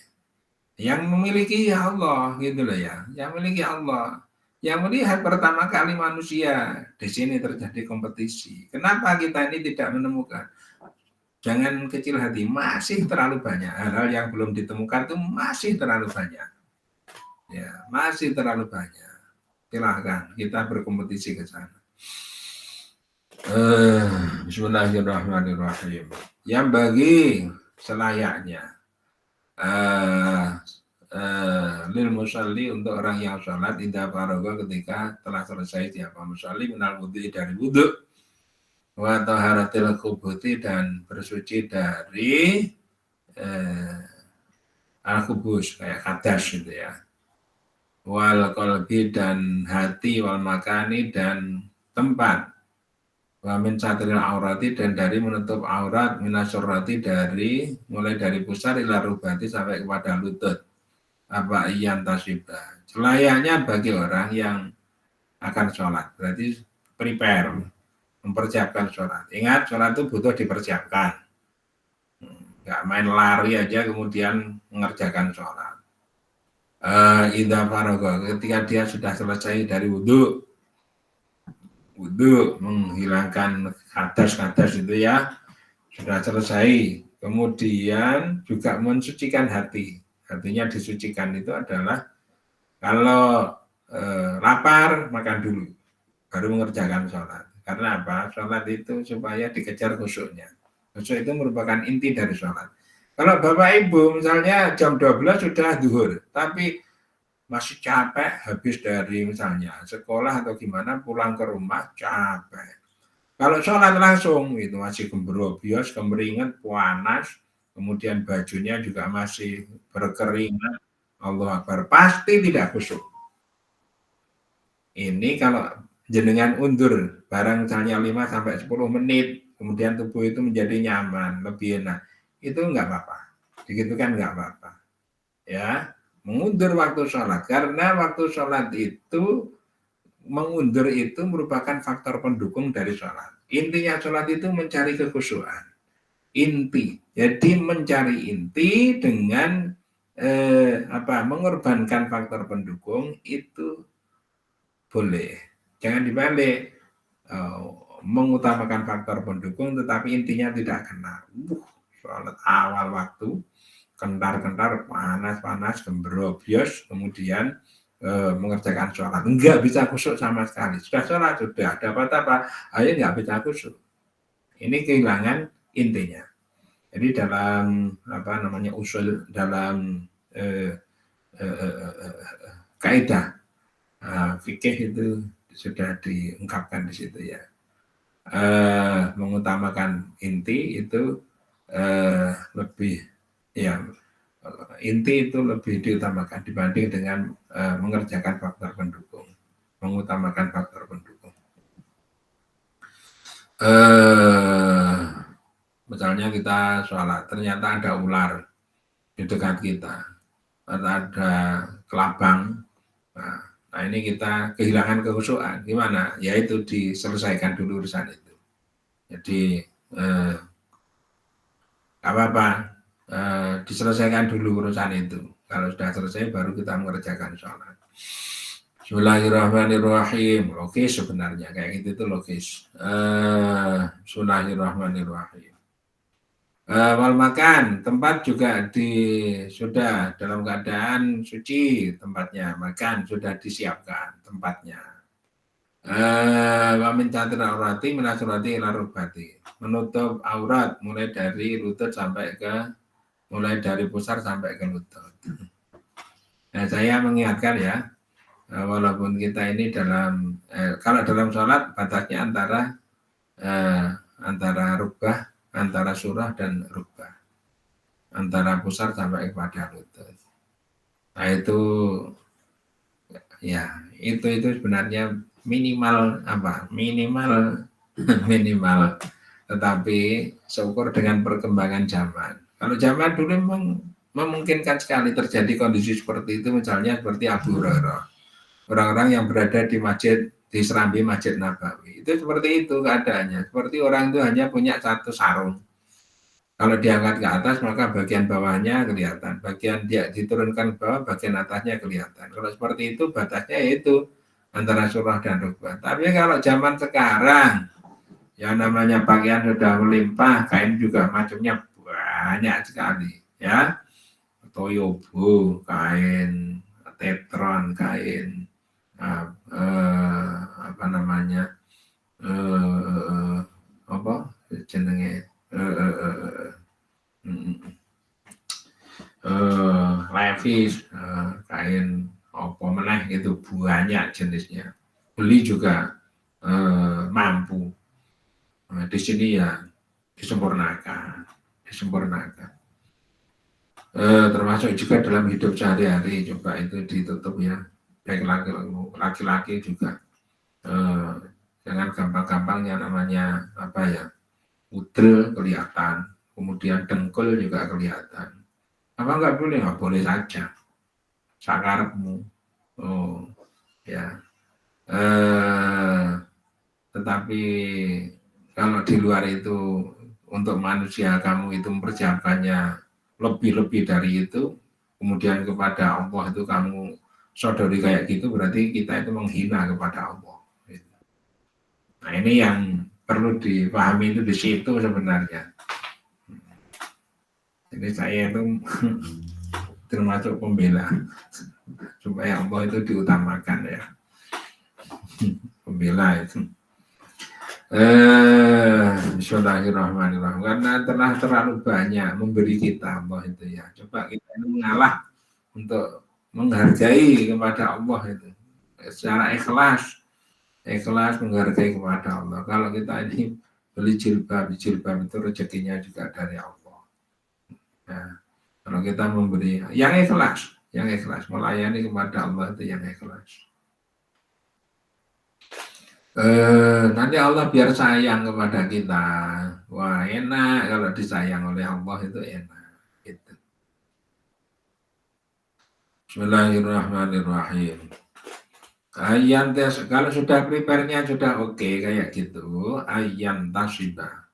Yang memiliki Allah, gitu loh ya. Yang memiliki Allah. Yang melihat pertama kali manusia. Di sini terjadi kompetisi. Kenapa kita ini tidak menemukan? Jangan kecil hati, masih terlalu banyak hal-hal yang belum ditemukan, itu masih terlalu banyak. Ya, masih terlalu banyak. Silahkan kita berkompetisi ke sana. Bismillahirrahmanirrahim. Yang bagi selayaknya lil musalli, untuk orang yang sholat idza faragha, ketika telah selesai siapa musalli minal wudhu, dari wudhu, wa taharatil khubuti, dan bersuci dari al-khubus kayak hadas gitu ya, wal qalbi, dan hati, wal makani, dan tempat, wa min satril aurati, dan dari menutup aurat, minasyurrati, dari mulai dari pusar ila rubati sampai kepada lutut, apa iyan tasibah, selayaknya bagi orang yang akan sholat, berarti prepare, mempersiapkan sholat. Ingat, sholat itu butuh dipersiapkan. Nggak main lari aja kemudian mengerjakan sholat. Idza faragha, ketika dia sudah selesai dari wudhu menghilangkan hadas itu ya, sudah selesai. Kemudian juga mensucikan hati. Artinya disucikan itu adalah kalau lapar makan dulu, baru mengerjakan sholat. Karena apa? Sholat itu supaya dikejar khusyuknya. Khusyuk itu merupakan inti dari sholat. Kalau Bapak Ibu misalnya jam 12 sudah zuhur, tapi masih capek habis dari misalnya sekolah atau gimana, pulang ke rumah capek. Kalau sholat langsung itu masih gembrobios, kemeringat, panas, kemudian bajunya juga masih berkeringat, Allah Akbar, pasti tidak khusyuk. Ini kalau jenengan undur barang misalnya 5-10 menit, kemudian tubuh itu menjadi nyaman, lebih enak, itu enggak apa-apa. Begitu kan enggak apa-apa. Ya, mengundur waktu sholat, karena waktu sholat itu, mengundur itu merupakan faktor pendukung dari sholat. Intinya sholat itu mencari kekhusyuan. Inti. Jadi mencari inti dengan mengorbankan faktor pendukung itu boleh. Jangan dibalik, mengutamakan faktor pendukung tetapi intinya tidak kena. Sholat awal waktu, kentar-kentar, panas-panas, gembrobios, kemudian mengerjakan sholat. Enggak bisa khusyuk sama sekali. Sudah sholat, sudah dapat apa, ayo enggak bisa khusyuk. Ini kehilangan intinya. Jadi dalam usul, dalam kaidah fikih itu sudah diungkapkan di situ ya. Mengutamakan inti itu lebih ya inti itu lebih diutamakan dibanding dengan mengerjakan faktor pendukung, mengutamakan faktor pendukung. Misalnya kita sholat, ternyata ada ular di dekat kita, atau ada kelabang. Nah ini kita kehilangan kekhusyuan, gimana? Yaitu diselesaikan dulu urusan itu. Jadi apa-apa, diselesaikan dulu urusan itu. Kalau sudah selesai baru kita mengerjakan sholat. Bismillahirrahmanirrahim. Logis sebenarnya kayak gitu itu logis. Bismillahirrahmanirrahim. Wal makan, tempat juga sudah dalam keadaan suci tempatnya, makan sudah disiapkan tempatnya. Wa min satir aurati minasurati ila rukbati. Menutup aurat mulai dari pusar sampai ke lutut. Nah, saya mengingatkan ya, walaupun kita ini kalau dalam sholat batasnya antara rukbah, antara surah dan rukbah, antara pusar sampai kepada lutut. Nah itu ya itu sebenarnya minimal tetapi seukur dengan perkembangan zaman. Kalau zaman dulu memang memungkinkan sekali terjadi kondisi seperti itu, misalnya seperti Abu Hurairah, orang-orang yang berada di serambi Masjid Nabawi, itu seperti itu keadaannya, seperti orang itu hanya punya satu sarung. Kalau diangkat ke atas maka bagian bawahnya kelihatan, bagian dia diturunkan ke bawah bagian atasnya kelihatan. Kalau seperti itu batasnya yaitu antara surah dan rukbah. Tapi kalau zaman sekarang yang namanya pakaian sudah melimpah, kain juga macamnya banyak sekali ya. Toyobo, kain tetron, kain jenenge levis, kain apa meneh itu banyak jenisnya. Beli juga mampu. Nah, di sini ya disempurnakan. Termasuk juga dalam hidup sehari-hari, coba itu ditutup ya, baik laki-laki juga jangan gampang-gampang yang namanya udel kelihatan, kemudian dengkul juga kelihatan. Apa nggak boleh? Nggak boleh saja, sakarepmu. Tetapi kalau di luar itu untuk manusia kamu itu mempersiapkannya lebih dari itu, kemudian kepada Allah itu kamu sodori kayak gitu, berarti kita itu menghina kepada Allah. Nah ini yang perlu dipahami itu di situ sebenarnya. Jadi saya itu termasuk pembela supaya Allah itu diutamakan ya, pembela itu. Bismillahirrahmanirrahim. Karena telah terlalu banyak memberi kita Allah itu ya. Coba kita ini mengalah untuk menghargai kepada Allah itu secara ikhlas menghargai kepada Allah. Kalau kita ini beli jilbab itu rezekinya juga dari Allah. Nah, kalau kita memberi yang ikhlas melayani kepada Allah itu yang ikhlas. Nanti Allah biar sayang kepada kita. Wah enak kalau disayang oleh Allah itu enak. Gitu. Bismillahirrahmanirrahim. Kalau sudah prepare-nya sudah oke kayak gitu, ayyan tasibah,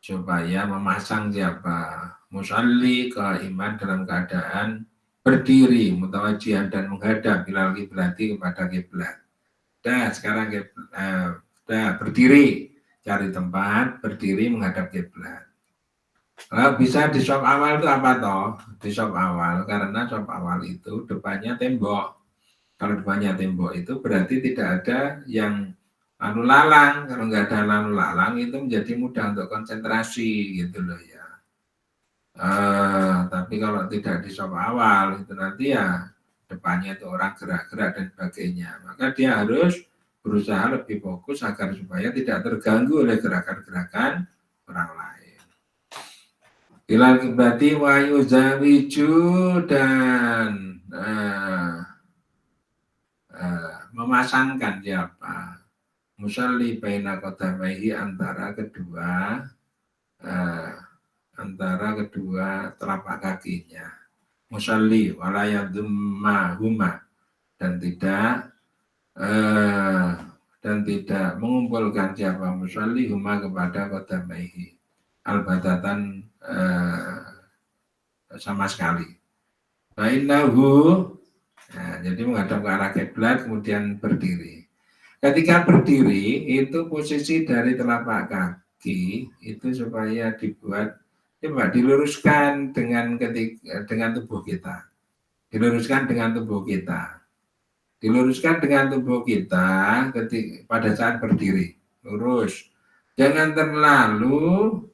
supaya memasang siapa musalli qaiman dalam keadaan berdiri mutawajihan dan menghadap ilal kiblati kepada kiblat. Sekarang berdiri, cari tempat berdiri menghadap kiblat. Bisa di shop awal itu apa toh? Di shop awal, karena shop awal itu depannya tembok. Kalau depannya tembok itu berarti tidak ada yang lalu lalang. Kalau nggak ada lalu lalang itu menjadi mudah untuk konsentrasi gitu loh ya. Tapi kalau tidak di shop awal itu nanti ya depannya itu orang gerak-gerak dan sebagainya. Maka dia harus berusaha lebih fokus agar supaya tidak terganggu oleh gerakan-gerakan orang lain. Ilal kiblati wa yuzawiju dan memasangkan siapa musalli baina qadamaihi antara kedua telapak kakinya. Musalli wala yadhummahuma dan tidak mengumpulkan siapa musalli huma kepada qadamaihi albatatan sama sekali. Bainahu jadi menghadap ke arah kiblat kemudian berdiri. Ketika berdiri itu posisi dari telapak kaki itu supaya diluruskan dengan tubuh kita. Diluruskan dengan tubuh kita. Diluruskan dengan tubuh kita pada saat berdiri. Lurus. Jangan terlalu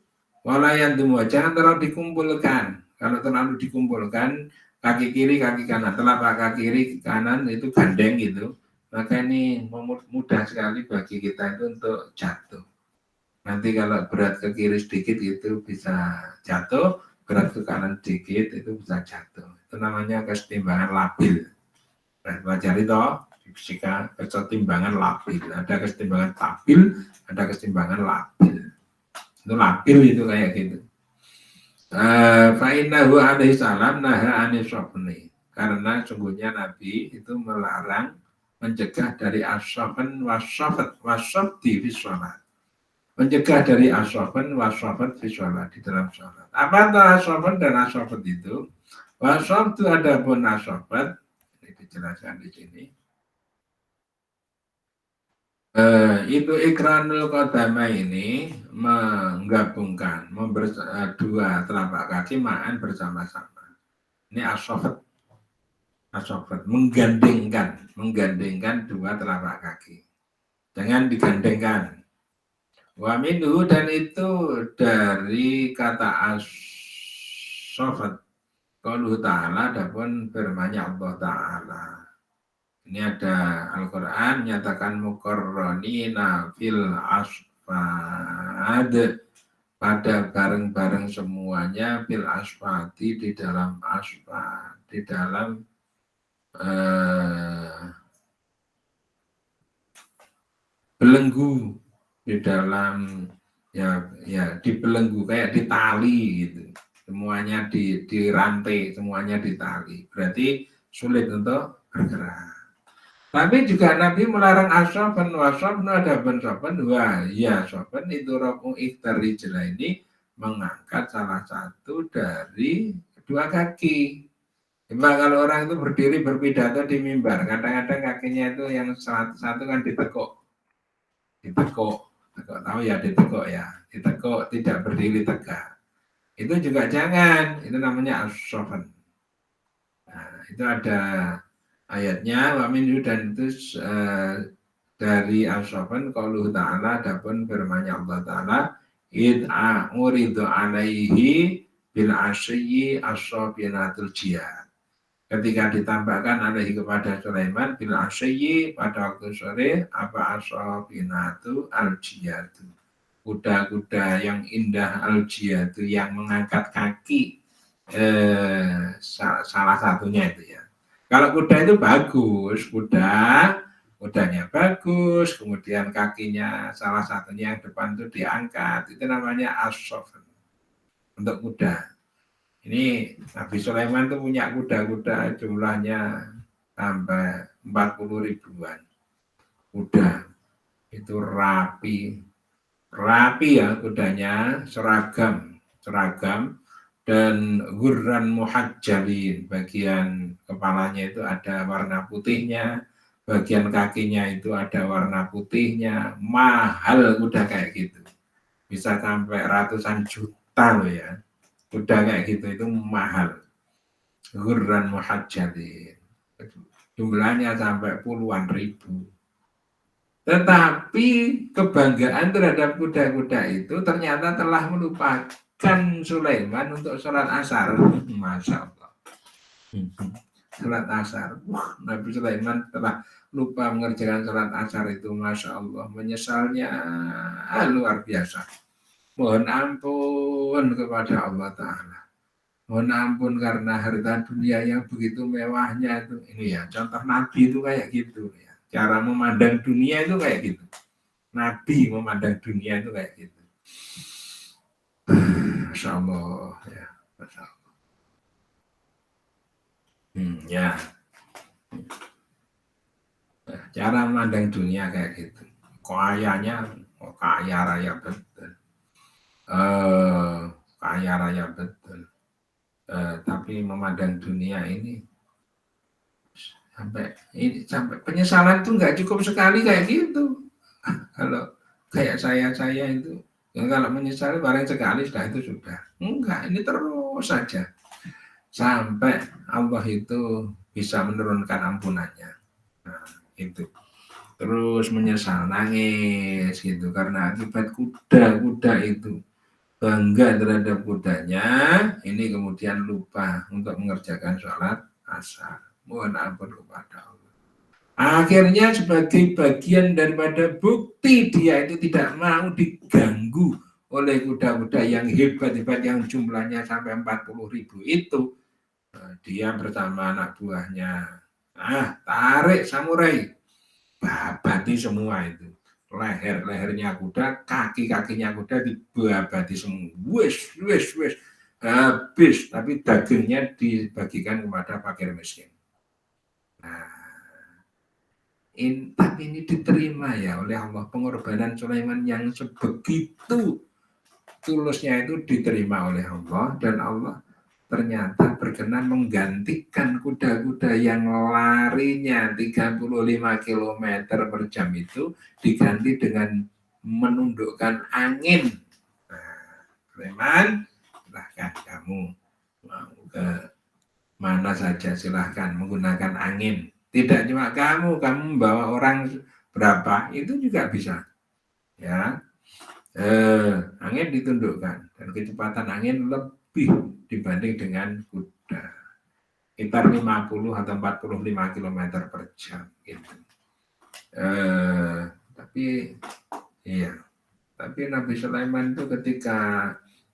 jangan terlalu dikumpulkan. Kalau terlalu dikumpulkan kaki kiri, kaki kanan, telapak kaki kiri, kanan itu gandeng gitu. Maka ini mudah sekali bagi kita itu untuk jatuh. Nanti kalau berat ke kiri sedikit itu bisa jatuh, berat ke kanan sedikit itu bisa jatuh. Itu namanya kesetimbangan labil. Nah, pelajari toh di fisika kesetimbangan labil. Ada kesetimbangan stabil, ada kesetimbangan labil. Itu labil itu kayak gitu. Fa'innahu alaihi salam naha anisofni. Karena sungguhnya Nabi itu melarang mencegah dari asyafan wasafti fi sholat. Mencegah dari asyafan wasafat fi sholat di dalam sholat. Apa itu asyafan dan asafat itu? Wasaf itu ada pun asafat. Ini dijelaskan di sini. Itu ikranul qadama ini menggabungkan dua telapak kaki ma'an bersama-sama. Ini asyafat. Menggandengkan dua telapak kaki. Jangan digandengkan. Wa minhu dan itu dari kata asyafat. Qauluhu ta'ala adapun firman-Nya Allah Ta'ala. Ini ada Al-Quran menyatakan muqarranina fil asfad pada bareng-bareng semuanya fil asfati di dalam asfad, di dalam belenggu, di dalam di belenggu kayak di tali gitu. Semuanya di rantai, semuanya di tali. Berarti sulit untuk bergerak. Tapi juga Nabi melarang asyafan wasafnu ada bensopan sopan itu rokum iktari jelah ini mengangkat salah satu dari kedua kaki. Cuma kalau orang itu berdiri berpidato di mimbar, kadang-kadang kakinya itu yang satu kan ditekuk, tahu ya ditekuk tidak berdiri tegak. Itu juga jangan, itu namanya asyafan. Nah, itu ada ayatnya wa minhu dan itu dari asyafan qauluhu ta'ala adapun firman-Nya Allah Ta'ala id'a uridu alaihi bil asyi asyafinatul jihad. Ketika ditampakkan alaihi kepada Sulaiman bil asyi pada waktu sore apa asyafinatul al-jihad. Kuda-kuda yang indah al-jihad yang mengangkat kaki salah satunya itu ya. Kalau kuda itu bagus, kudanya bagus, kemudian kakinya salah satunya yang depan itu diangkat, itu namanya asyafan untuk kuda. Ini Nabi Sulaiman itu punya kuda-kuda jumlahnya sampai 40 ribuan. Kuda itu rapi ya kudanya, seragam dan ghurran muhajjalin, bagian kepalanya itu ada warna putihnya, bagian kakinya itu ada warna putihnya, mahal kuda kayak gitu, bisa sampai ratusan juta loh ya, kuda kayak gitu itu mahal, ghurran muhajjalin, jumlahnya sampai puluhan ribu. Tetapi kebanggaan terhadap kuda-kuda itu ternyata telah melupakan Sulaiman untuk sholat asar. Masya Allah. Sholat asar. Nabi Sulaiman telah lupa mengerjakan sholat asar itu. Masya Allah. Menyesalnya luar biasa. mohon ampun kepada Allah Ta'ala. Mohon ampun karena harta dunia yang begitu mewahnya itu. Ini ya, contoh Nabi itu kayak gitu ya. Cara memandang dunia itu kayak gitu. Nabi memandang dunia itu kayak gitu. Masya Allah ya, Masya Allah. Ya. Cara memandang dunia kayak gitu. Kayanya, kaya raya betul. Kaya raya betul. Tapi memandang dunia ini sampai penyesalan tuh nggak cukup sekali kayak gitu. Kalau kayak saya itu ya kalau menyesal barang sekali sudah itu sudah. Enggak, ini terus saja sampai Allah itu bisa menurunkan ampunannya. Nah, itu terus menyesal, nangis gitu karena akibat kuda itu bangga terhadap kudanya, ini kemudian lupa untuk mengerjakan sholat asar. Mohon ampun kepada Allah. Akhirnya sebagai bagian daripada bukti dia itu tidak mau diganggu oleh kuda-kuda yang hebat-hebat yang jumlahnya sampai 40.000 itu, dia bersama anak buahnya, tarik samurai, babati semua itu. Leher-lehernya kuda, kaki-kakinya kuda dibabati semua. Wes, habis. Tapi dagingnya dibagikan kepada fakir miskin. Nah, tapi ini diterima ya oleh Allah. Pengorbanan Sulaiman yang sebegitu tulusnya itu diterima oleh Allah. Dan Allah ternyata berkenan menggantikan kuda-kuda yang larinya 35 km per jam itu diganti dengan menundukkan angin. Sulaiman, silahkan kamu mau ke mana saja silahkan menggunakan angin. Tidak cuma kamu membawa orang berapa itu juga bisa. Ya, angin ditundukkan dan kecepatan angin lebih dibanding dengan kuda, sekitar 50 atau 45 km per jam gitu. Tapi Nabi Sulaiman itu ketika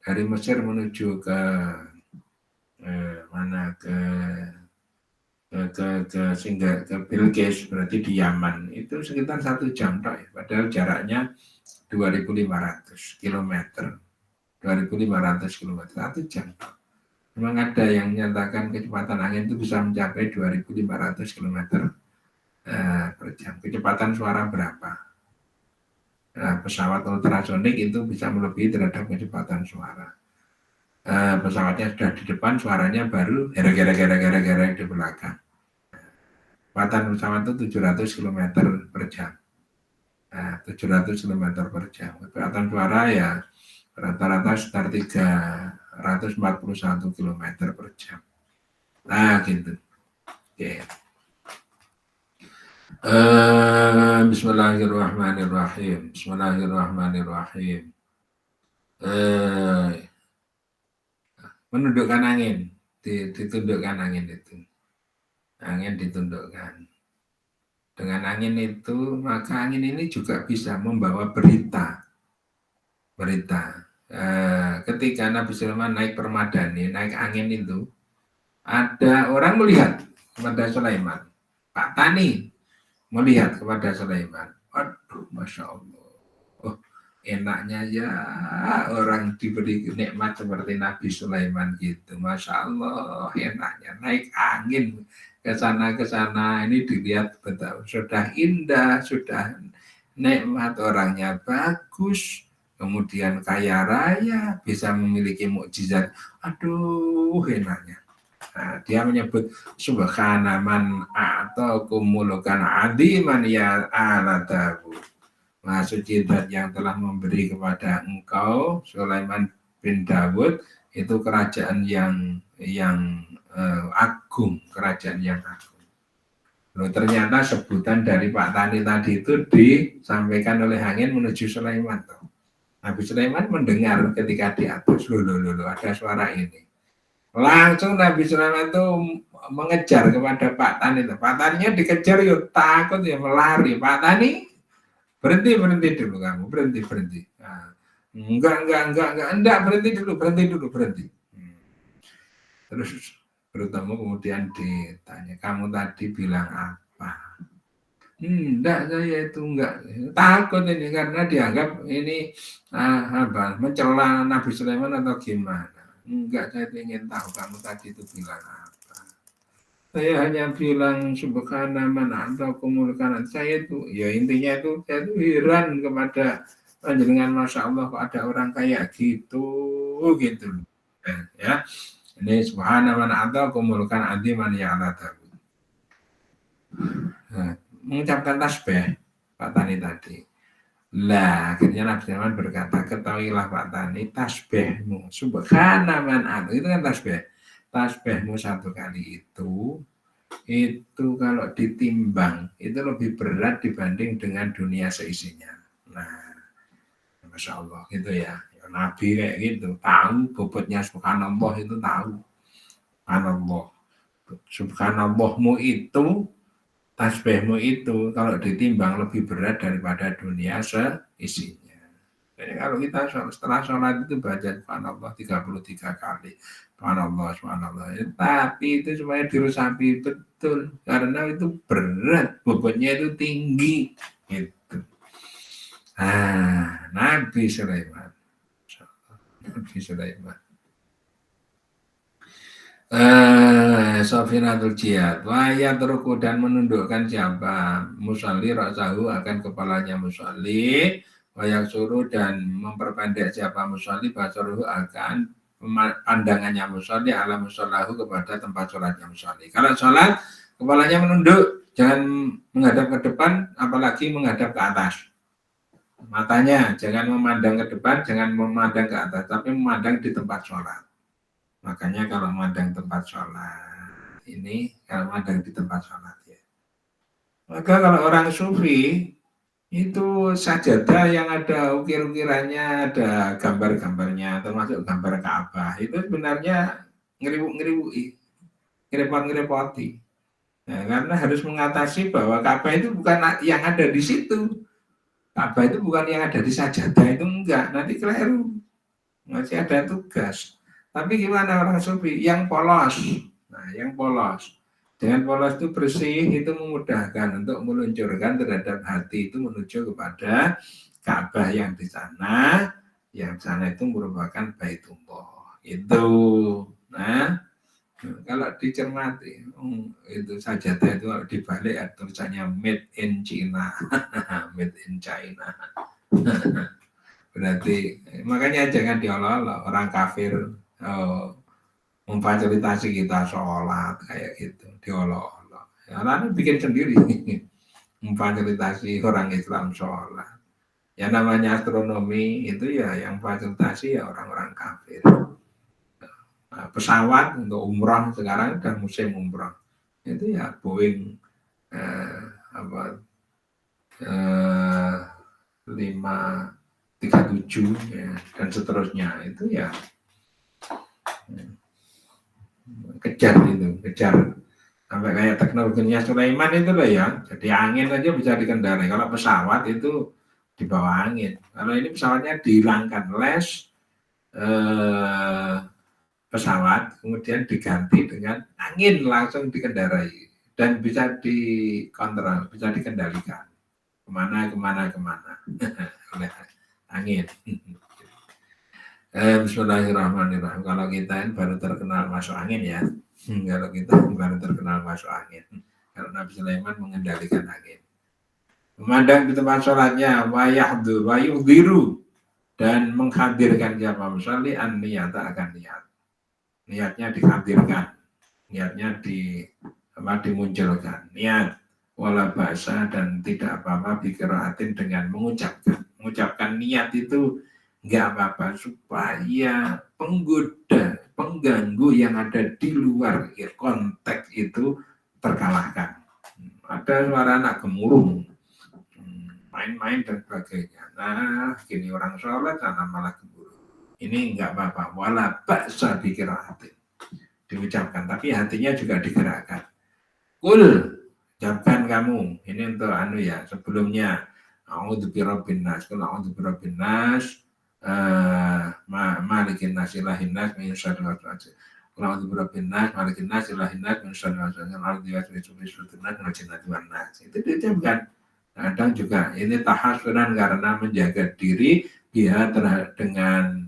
dari Mesir menuju ke Bilqis, berarti di Yaman itu sekitar 1 jam ya, padahal jaraknya 2.500 km. 2.500 km, 1 jam. Memang ada yang menyatakan kecepatan angin itu bisa mencapai 2.500 km per jam. Kecepatan suara berapa? Pesawat ultrasonik itu bisa melebihi terhadap kecepatan suara. Pesawatnya sudah di depan, suaranya baru gara-gara di belakang. Kecepatan pesawat itu 700 km per jam. 700 km per jam. Kecepatan suara ya rata-rata sekitar 341 km per jam. Nah, gitu. Oke. Bismillahirrahmanirrahim. Menundukkan angin, ditundukkan angin itu. Angin ditundukkan. Dengan angin itu, maka angin ini juga bisa membawa berita. Ketika Nabi Sulaiman naik permadani, naik angin itu, ada orang melihat kepada Sulaiman. Pak Tani melihat kepada Sulaiman. Aduh, Masya Allah. Oh, enaknya ya orang diberi nikmat seperti Nabi Sulaiman gitu. Masya Allah, enaknya naik angin ke sana ini dilihat betul sudah indah, sudah nikmat, orangnya bagus, kemudian kaya raya, bisa memiliki mukjizat. Aduh, enaknya. Nah, dia menyebut subhana man a'taakum mulukan adiman ya ala Dawud. Maha suci zat yang telah memberi kepada engkau Sulaiman bin Dawud itu kerajaan yang agung, kerajaan yang agung. Lalu ternyata sebutan dari Pak Tani tadi itu disampaikan oleh angin menuju Sulaiman. Nabi Sulaiman mendengar ketika di atas, loh, ada suara ini. Langsung Nabi Sulaiman itu mengejar kepada Pak Tani. Pak Taninya dikejar, yuk takut ya melari. Pak Tani, berhenti dulu kamu, berhenti. Nah, Enggak, berhenti dulu. Terus bertemu kemudian ditanya, kamu tadi bilang apa? Enggak, saya itu enggak. Takut ini karena dianggap ini mencela Nabi Sulaiman atau gimana. Enggak, saya ingin tahu kamu tadi itu bilang apa. Saya hanya bilang subhana man a'takum mulkan. Saya itu, ya intinya itu saya itu heran kepada panjenengan, masya Allah kok ada orang kayak gitu. Ya. Ini subhana man a'takum mulkan adiman ya'latahu. Nah, mengucapkan tasbih Pak Tani tadi. Lah, akhirnya Nabi Sulaiman berkata, ketahuilah Pak Tani, tasbihmu subhana man a'takum, itu kan tasbih. Tasbihmu satu kali itu kalau ditimbang itu lebih berat dibanding dengan dunia seisinya. Nah, masya Allah gitu ya. Nabi kayak gitu, tahu bobotnya subhanallah itu tahu. Subhanallahmu itu, tasbihmu itu kalau ditimbang lebih berat daripada dunia seisinya. Jadi kalau kita setelah sholat itu baca subhanallah 33 kali. Subhanallah. Tapi itu supaya diresapi betul. Karena itu berat, bobotnya itu tinggi. Gitu. Nabi Sulaiman. Sofinatul jihad. Wayat ruku dan menundukkan siapa? Musalli ra'sahu akan kepalanya musalli. Wayak suruh dan memperpendek siapa musalli, basaruhu akan pandangannya musalli ala musallahu kepada tempat sholatnya musalli. Kalau sholat kepalanya menunduk, jangan menghadap ke depan, apalagi menghadap ke atas. Matanya jangan memandang ke depan, jangan memandang ke atas, tapi memandang di tempat sholat. Makanya kalau memandang tempat sholat ini, kalau memandang di tempat sholat ya. Maka kalau orang sufi itu sajadah yang ada ukir-ukirannya, ada gambar-gambarnya, termasuk gambar Ka'bah, itu sebenarnya ngeriwuk-ngeriwuki, ngerepot-ngerepoti. Nah, karena harus mengatasi bahwa Ka'bah itu bukan yang ada di situ. Ka'bah itu bukan yang ada di sajadah, itu enggak, nanti keliru. Masih ada tugas. Tapi gimana orang sufi? Yang polos. Nah, yang polos. Dengan polos itu bersih, itu memudahkan untuk meluncurkan terhadap hati itu menuju kepada Ka'bah yang di sana. Yang sana itu merupakan Baitullah. Itu. Nah, kalau dicermati, itu sajadah itu kalau dibalik tulisannya made in China. Made in China. Berarti, makanya jangan diolok-olok orang kafir memfasilitasi kita sholat kayak gitu, diolok-olok. Ya, lalu bikin sendiri memfasilitasi orang Islam sholat. Ya namanya astronomi itu ya yang fasilitasi ya orang-orang kafir. Nah, pesawat untuk umrah sekarang sudah musim umrah. Itu ya Boeing 537 ya, dan seterusnya itu ya. Kejar sampai kayak teknologinya Sulaiman itu loh ya, jadi angin aja bisa dikendarai. Kalau pesawat itu di bawah angin, kalau ini pesawatnya dihilangkan les pesawat kemudian diganti dengan angin langsung dikendarai dan bisa dikontrol, bisa dikendalikan kemana oleh angin. Bismillahirrahmanirrahim. Kalau kita baru terkenal masuk angin ya. Kalau kita baru terkenal masuk angin. Kalau Nabi Sulaiman mengendalikan angin. Memandang di tempat sholatnya wayuhdiru dan menghadirkan siapa musalli an-niyata akan niat. Niatnya dihadirkan. Niatnya dimunculkan. Niat wala ba'sa dan tidak apa-apa biqiraatin dengan mengucapkan. Mengucapkan niat itu enggak apa-apa supaya pengganggu yang ada di luar konteks itu terkalahkan. Ada suara anak gemuruh, main-main dan sebagainya. Nah, gini orang sholat sana malah gemuruh. Ini enggak apa-apa. Wala ba'sa biqiraatin. Diucapkan, tapi hatinya juga digerakkan. Ucapkan kamu. Ini untuk sebelumnya. A'udzu birabbin nas. Kalau a'udzu birabbin nas malikin nas ilahin nas min syarril waswasil Qul birabbin nas malikin nas ilahin nas min syarril waswasil al-waswasil fi sudurin nas minal jinnati wan nas. Itu diucapkan. Kadang juga ini tahasunan karena menjaga diri dia dengan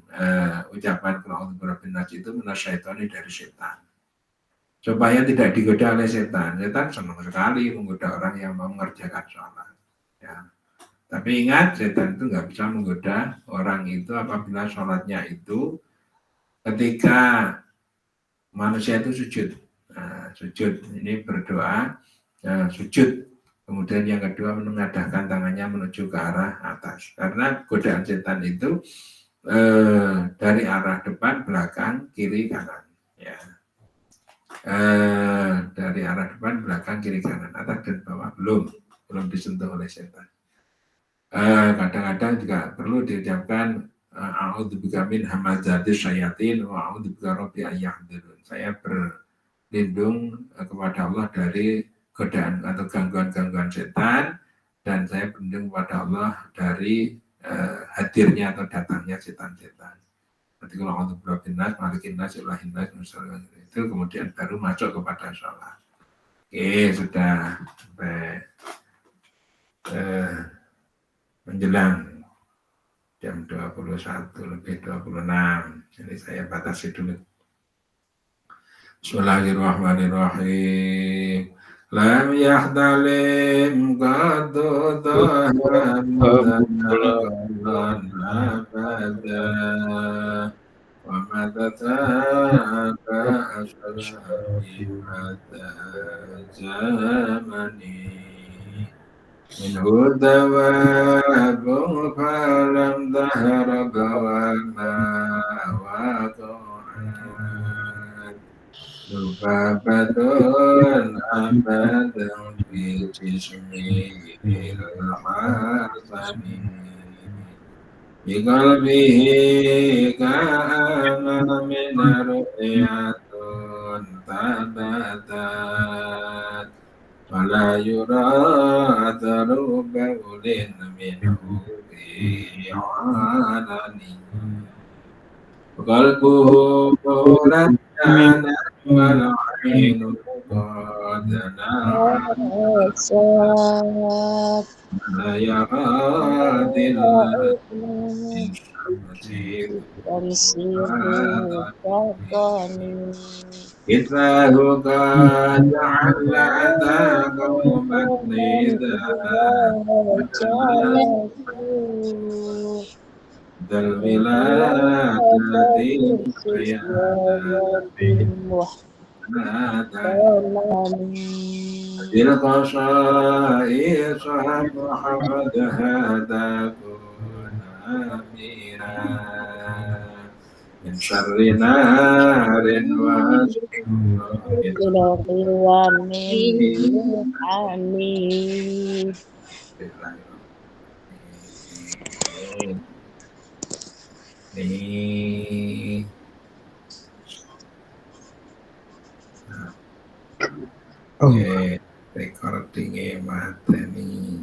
ucapan Qul birabbin nas itu minasyaitani dari setan. Supaya tidak digoda oleh setan. Setan senang sekali menggoda orang yang mau mengerjakan sholat. Ya. Tapi ingat, setan itu nggak bisa menggoda orang itu apabila sholatnya itu ketika manusia itu sujud. Nah, sujud ini berdoa, sujud. Kemudian yang kedua menengadahkan tangannya menuju ke arah atas. Karena godaan setan itu dari arah depan, belakang, kiri, kanan. Ya. Dari arah depan, belakang, kiri, kanan, atas dan bawah belum disentuh oleh setan. Kadang-kadang juga perlu diucapkan a'udzubika min hamazatis syayatin wa a'udzubika rabbi ayyahdurun. Saya berlindung kepada Allah dari godaan atau gangguan-gangguan setan dan saya berlindung kepada Allah dari hadirnya atau datangnya setan-setan. Nanti kalau a'udzubika rabbin nas, malikin nas, ilahin nas, itu kemudian baru masuk kepada sholat. Oke, sudah sampai menjelang jam 21:26. Jadi saya batasi dulu. Bismillahirrahmanirrahim. Lam yahdalim qadu dhaharan abada wa madataka ashabi hatta zamani من هدى وابو فلم ظهر قواما وقعان لبابة أبدا في جسمه الحسن بقلبه كان من رؤية تبدت ولا يرى أثر بول منه في عالمي وقلبه قد كان والعين قد نعت لا يرى ذلة الشمس إذا قد جعل ذا قوما إذا ذا الولادة القصائص محمد هذا كن أميرا من شر نار وحميد. Ini recordingnya mati nih.